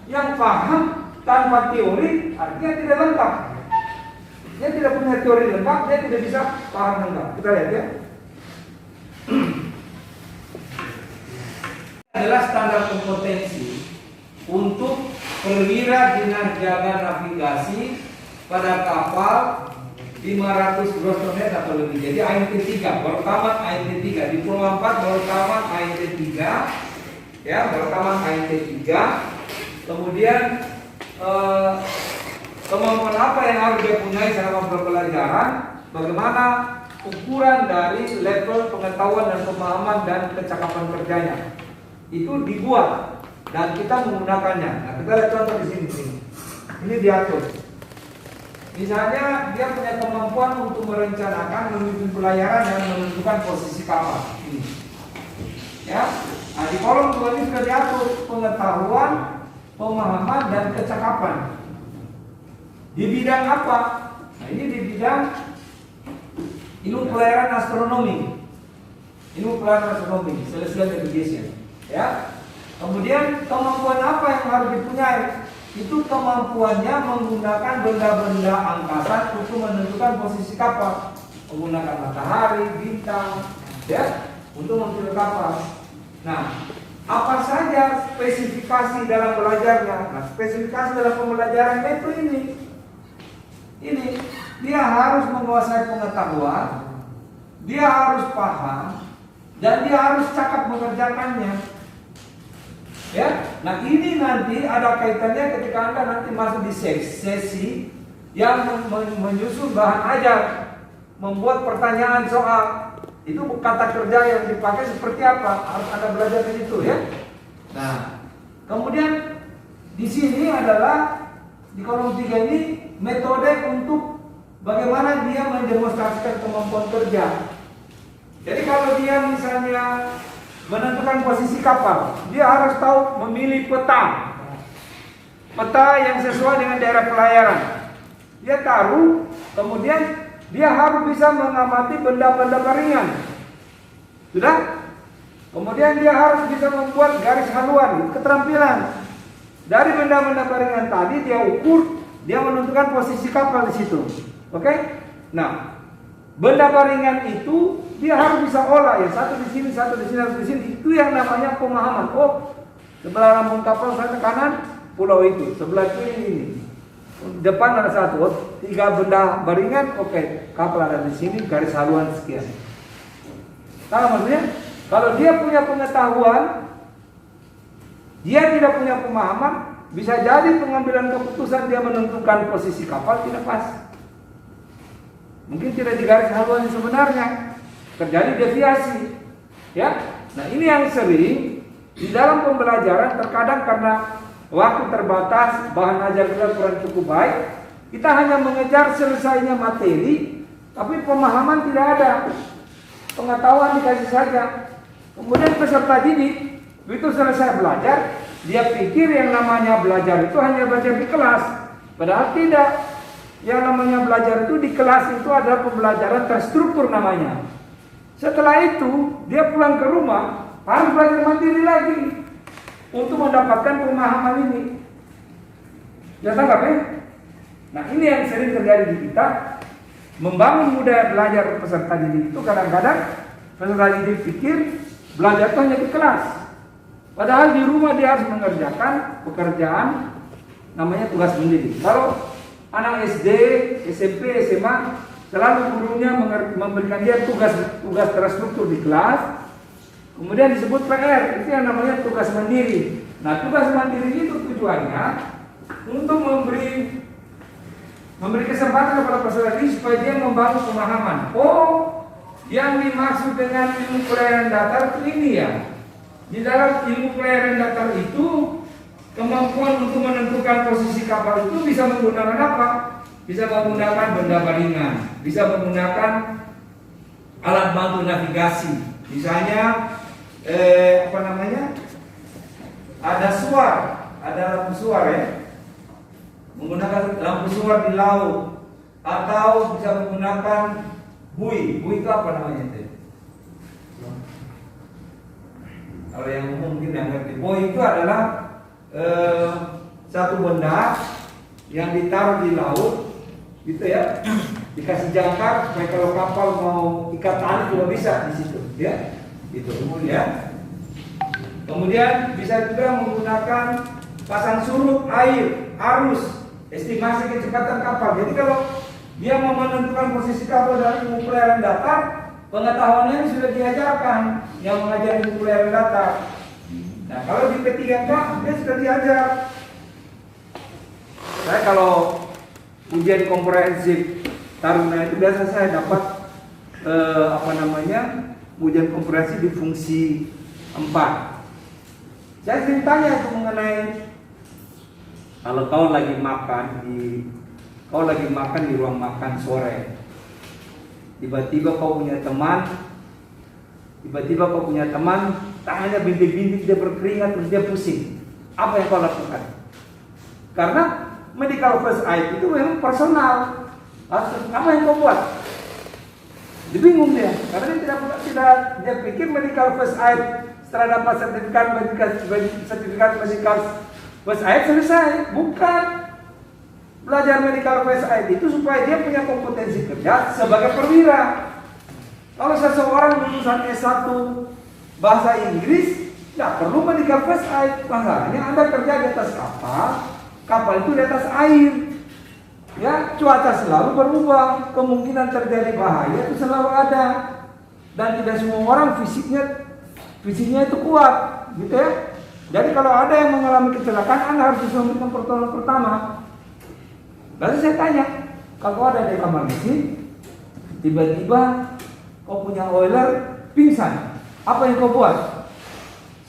yang paham tanpa teori, artinya tidak lengkap. Dia tidak punya teori lengkap, dia tidak bisa paham lengkap. Kita lihat ya. adalah standar kompetensi untuk perwira dinas jaga navigasi pada kapal 500 gross ton net atau lebih. Jadi ANT 3 baru tamat ANT 3 di Pulau 4 baru tamat ANT 3 ya, baru tamat ANT 3. Kemudian kemampuan apa yang harus dia punyai selama berpelajaran, bagaimana ukuran dari level pengetahuan dan pemahaman dan kecakapan kerjanya itu dibuat dan kita menggunakannya. Nah, kita lihat contoh di sini. Ini diatur. Misalnya dia punya kemampuan untuk merencanakan, memimpin pelayaran dan menentukan posisi kapal. Ini. Ya. Nah, di kolom 2 ini sudah diatur pengetahuan, pemahaman dan kecakapan. Di bidang apa? Nah, ini di bidang ilmu pelayaran astronomi. Ilmu pelayaran astronomi, celestial navigation. Ya. Kemudian kemampuan apa yang harus dipunyai? Itu kemampuannya menggunakan benda-benda angkasa untuk menentukan posisi kapal, menggunakan matahari, bintang, ya, untuk memilih kapal. Nah, apa saja spesifikasi dalam belajarnya? Nah, spesifikasi dalam pembelajaran itu ini dia harus menguasai pengetahuan, dia harus paham, dan dia harus cakap mengerjakannya. Ya, nah ini nanti ada kaitannya ketika Anda nanti masuk di sesi yang menyusun bahan ajar, membuat pertanyaan soal. Itu kata kerja yang dipakai seperti apa? Harus Anda belajar di situ ya. Nah, kemudian di sini adalah di kolom 3 ini metode untuk bagaimana dia mendemonstrasikan kemampuan kerja. Jadi kalau dia misalnya menentukan posisi kapal, dia harus tahu memilih peta yang sesuai dengan daerah pelayaran. Dia taruh, kemudian dia harus bisa mengamati benda-benda baringan. Sudah? Kemudian dia harus bisa membuat garis haluan, keterampilan. Dari benda-benda baringan tadi dia ukur, dia menentukan posisi kapal di situ. Oke? Nah, benda baringan itu dia harus bisa olah, ya satu di sini, satu di sini, satu di sini. Itu yang namanya pemahaman. Oh, sebelah lambung kapal saya ke kanan, pulau itu. Sebelah kiri ini. Depan ada satu. Oh, 3 benda baringan, oke. Kapal ada di sini, garis haluan sekian. Tahu maksudnya? Kalau dia punya pengetahuan, dia tidak punya pemahaman, bisa jadi pengambilan keputusan dia menentukan posisi kapal tidak pas. Mungkin tidak di garis haluan yang sebenarnya, terjadi deviasi, ya. Nah ini yang sering di dalam pembelajaran terkadang karena waktu terbatas, bahan ajar kita kurang cukup baik, kita hanya mengejar selesainya materi, tapi pemahaman tidak ada, pengetahuan dikasih saja. Kemudian peserta didik begitu selesai belajar, dia pikir yang namanya belajar itu hanya belajar di kelas, padahal tidak. Yang namanya belajar itu di kelas itu adalah pembelajaran terstruktur namanya. Setelah itu dia pulang ke rumah harus belajar mandiri lagi untuk mendapatkan pemahaman ini. Ya tangkap ya? Nah ini yang sering terjadi di kita, membangun budaya belajar peserta didik itu kadang-kadang peserta didik pikir belajar itu hanya di kelas, padahal di rumah dia harus mengerjakan pekerjaan namanya tugas mendidik. Kalau anak SD, SMP, SMA selalu gurunya memberikan dia tugas terstruktur di kelas, kemudian disebut PR, itu yang namanya tugas mandiri. Nah tugas mandiri itu tujuannya untuk memberi kesempatan kepada peserta didik supaya dia membangun pemahaman. Oh, yang dimaksud dengan ilmu pelayaran datar itu ini ya. Di dalam ilmu pelayaran datar itu kemampuan untuk menentukan posisi kapal itu bisa menggunakan apa? Bisa menggunakan benda baringan, bisa menggunakan alat bantu navigasi. Misalnya ada suar, ada lampu suar ya. Menggunakan lampu suar di laut, atau bisa menggunakan bui. Bui itu apa namanya itu? Kalau yang umum mungkin yang ngerti. Bui itu adalah satu benda yang ditaruh di laut, gitu ya, dikasih jangkar supaya kalau kapal mau ikat tali juga bisa di situ, ya, gitu ya. Kemudian bisa juga menggunakan pasang surut air, arus, estimasi kecepatan kapal. Jadi kalau dia mau menentukan posisi kapal dari ilmu pelayaran datar, pengetahuannya sudah diajarkan yang mengajar ilmu pelayaran datar. Nah, kalau di P3K dia sudah diajar. Saya kalau ujian komprehensif Taruna itu biasa saya dapat ujian komprehensif di fungsi 4. Saya sering tanya itu mengenai kalau kau lagi makan di ruang makan sore, tiba-tiba kau punya teman, tangannya bintik-bintik, dia berkeringat, terus dia pusing. Apa yang kau lakukan? Karena medical first aid itu memang personal. Apa yang kau buat? Dia bingung dia, karena dia dia pikir medical first aid setelah dapat sertifikat medical first aid selesai. Bukan. Belajar medical first aid itu supaya dia punya kompetensi kerja sebagai perwira. Kalau seseorang lulusan S1 bahasa Inggris, nggak perlu medical first aid. Masalahnya Anda kerja di atas kapal itu di atas air. Ya, cuaca selalu berubah, kemungkinan terjadi bahaya itu selalu ada. Dan tidak semua orang fisiknya itu kuat, gitu ya. Jadi kalau ada yang mengalami kecelakaan, Anda harus bisa memberikan pertolongan pertama. Lalu saya tanya, kalau ada di kamar mesin, tiba-tiba kau punya oiler pingsan, apa yang kau buat?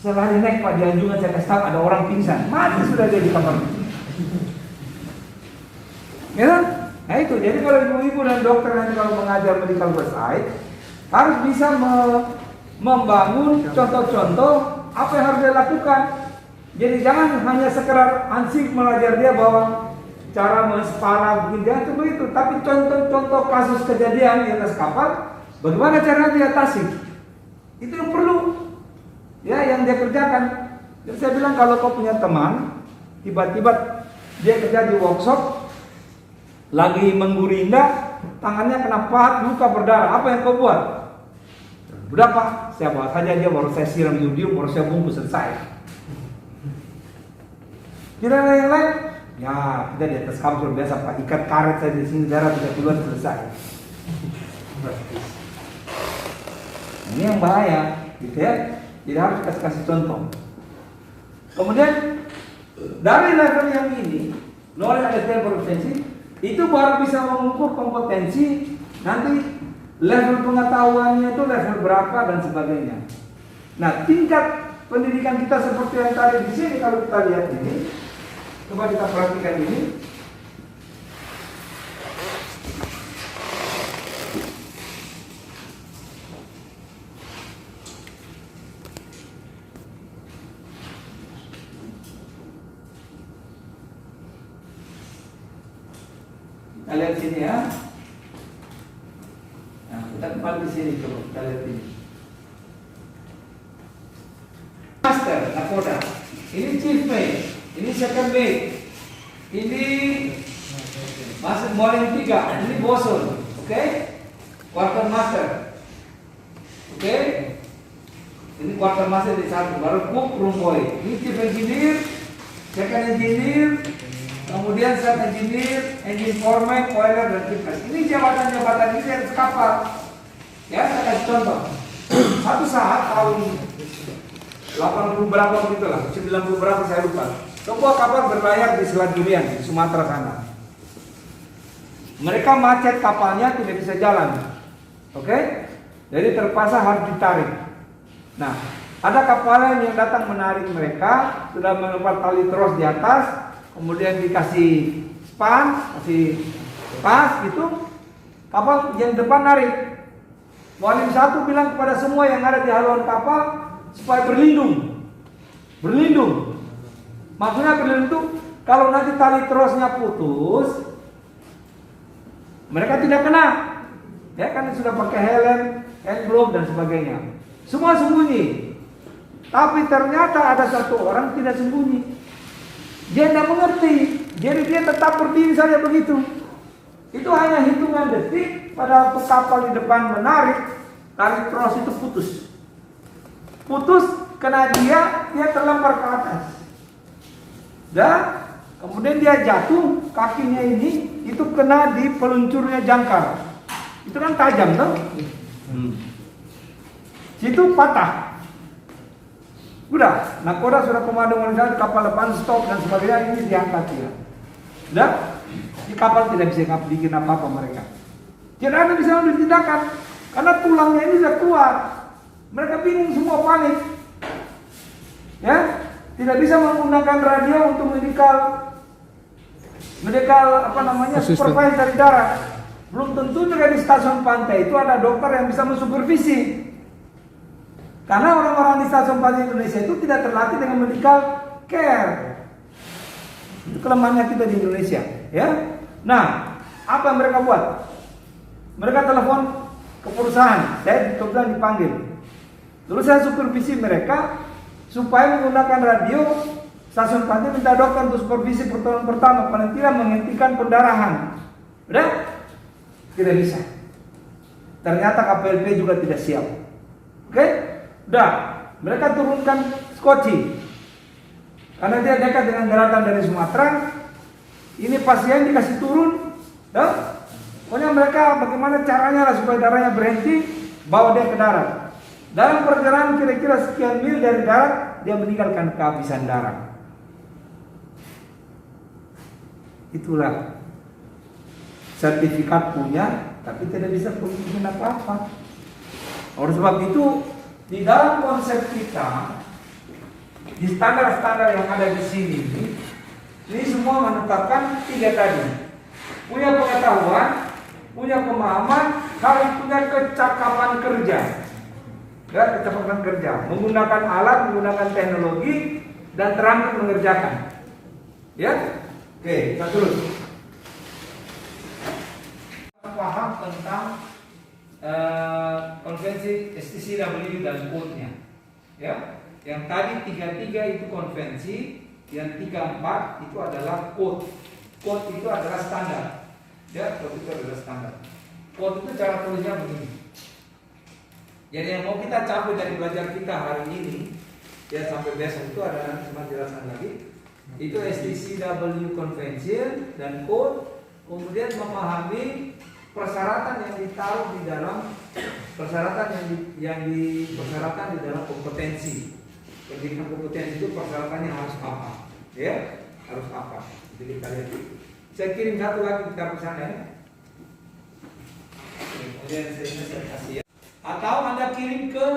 Setelah naik Pak di anjungan saya kasih tahu ada orang pingsan, mati sudah dia di kamar mesin. Ya, nah itu. Jadi kalau ibu-ibu dan dokter nanti kalau mengajar medical first aid harus bisa membangun contoh-contoh apa yang harus dia lakukan. Jadi jangan hanya sekedar ansik mengajar dia bahwa cara menspana begini, jangan cuma itu, tapi contoh-contoh kasus kejadian di atas kapal, bagaimana cara diatasi. Itu yang perlu, ya, yang dia kerjakan. Jadi saya bilang kalau kau punya teman, tiba-tiba dia kerja di workshop, lagi menggurinda, tangannya kena pahat, luka berdarah, apa yang kau buat? Udah Pak, saya bawa saja dia, baru saya siram yodium, baru saya bungkus, selesai. Tidak ada yang lain? Ya, kita di atas kapsul biasa Pak, ikat karet saja di sini, darah tidak keluar, selesai. Ini yang bahaya, gitu ya. Jadi harus kasih contoh. Kemudian dari level yang ini, knowledge understanding proficiency, itu baru bisa mengukur kompetensi, nanti level pengetahuannya itu level berapa dan sebagainya. Nah, tingkat pendidikan kita seperti yang tadi di sini kalau kita lihat ini, coba kita perhatikan ini. Kita lihat sini ya. Nah, kita kembali di sini coba kita lihat ini. Master nakoda. Ini chief mate, ini second mate, ini master morning 3, ini bosun, oke? Quarter master, oke? Ini quarter master di satu, baru cook, room boy. Ini chief engineer, second engineer, kemudian third engineer, engine foreman, oiler dan kipas. Ini jabatan-jabatan ini yang kapal. Ya, saya kasih contoh. Satu saat tahun 80 berapa begitu lah, 90 berapa saya lupa. Sebuah kapal berlayar di Selat Durian di Sumatera sana. Mereka macet kapalnya, tidak bisa jalan. Oke? Jadi terpaksa harus ditarik. Nah, ada kapal yang datang menarik mereka, sudah melempar tali tros di atas, kemudian dikasih span, kasih pas gitu. Kapal yang depan narik. Mualim 1 bilang kepada semua yang ada di haluan kapal supaya berlindung. Maksudnya berlindung itu kalau nanti tali trosnya putus, mereka tidak kena. Ya kan sudah pakai helm, hand glove dan sebagainya. Semua sembunyi. Tapi ternyata ada satu orang tidak sembunyi. Dia tidak mengerti. Jadi dia tetap berdiri saja begitu. Itu hanya hitungan detik pada waktu kapal di depan menarik, tali tros itu putus. kena dia terlempar ke atas. Dan kemudian dia jatuh, kakinya ini itu kena di peluncurnya jangkar. Itu kan tajam tuh. Situ patah. Udah, nakoda sudah komando mendarat, kapal depan stop dan sebagainya, ini diangkat dia. Udah, di kapal tidak bisa bikin apa-apa mereka. Tidak ada bisa ambil tindakan karena tulangnya ini sudah keluar. Mereka bingung, semua panik. Ya, tidak bisa menggunakan radio untuk medical supervise dari darat. Belum tentu juga di stasiun pantai itu ada dokter yang bisa mensupervisi. Karena orang-orang di stasiun pantai Indonesia itu tidak terlatih dengan medical care. Itu kelemahannya kita di Indonesia, ya. Nah, apa yang mereka buat? Mereka telepon ke perusahaan, saya kebetulan dipanggil. Lalu saya supervisi mereka supaya menggunakan radio stasiun pantai, minta dokter untuk supervisi pertolongan pertama, paling tidak menghentikan pendarahan. Udah? Tidak bisa. Ternyata KPLP juga tidak siap. Oke? Udah. Mereka turunkan skoci. Karena dia dekat dengan daratan dari Sumatera. Ini pasien dikasih turun. Dah? Pokoknya mereka bagaimana caranya lah supaya darahnya berhenti, bawa dia ke darat. Dalam perjalanan kira-kira sekian mil dari darat, dia meninggalkan kehabisan darah. Itulah sertifikat punya, tapi tidak bisa bikin apa-apa. Oleh sebab itu, di dalam konsep kita, di standar-standar yang ada di sini, ini semua menetapkan 3 tadi. Punya pengetahuan, punya pemahaman, harus punya kecakapan kerja. Ya, kecakapan kerja, menggunakan alat, menggunakan teknologi, dan terampil mengerjakan. Ya, oke, kita terus. Paham tentang konvensi STCW dan code-nya. Ya, yang tadi 33 itu konvensi, yang 34 itu adalah code. Code itu adalah standar. Ya, code itu adalah standar. Code itu cara tulisnya begini. Jadi yang mau kita capai dari belajar kita hari ini, ya sampai besok itu ada nanti cuma jelaskan lagi. Itu STCW Convention dan Code, kemudian memahami persyaratan yang ditaruh di dalam persyaratan yang dipersyaratkan di dalam kompetensi. Pendidikan kompetensi itu persyaratannya harus apa? Ya, harus apa? Jadi kita lihat. Saya kirim satu lagi kita pesan ya. Kemudian saya kasih ya. Atau Anda kirim ke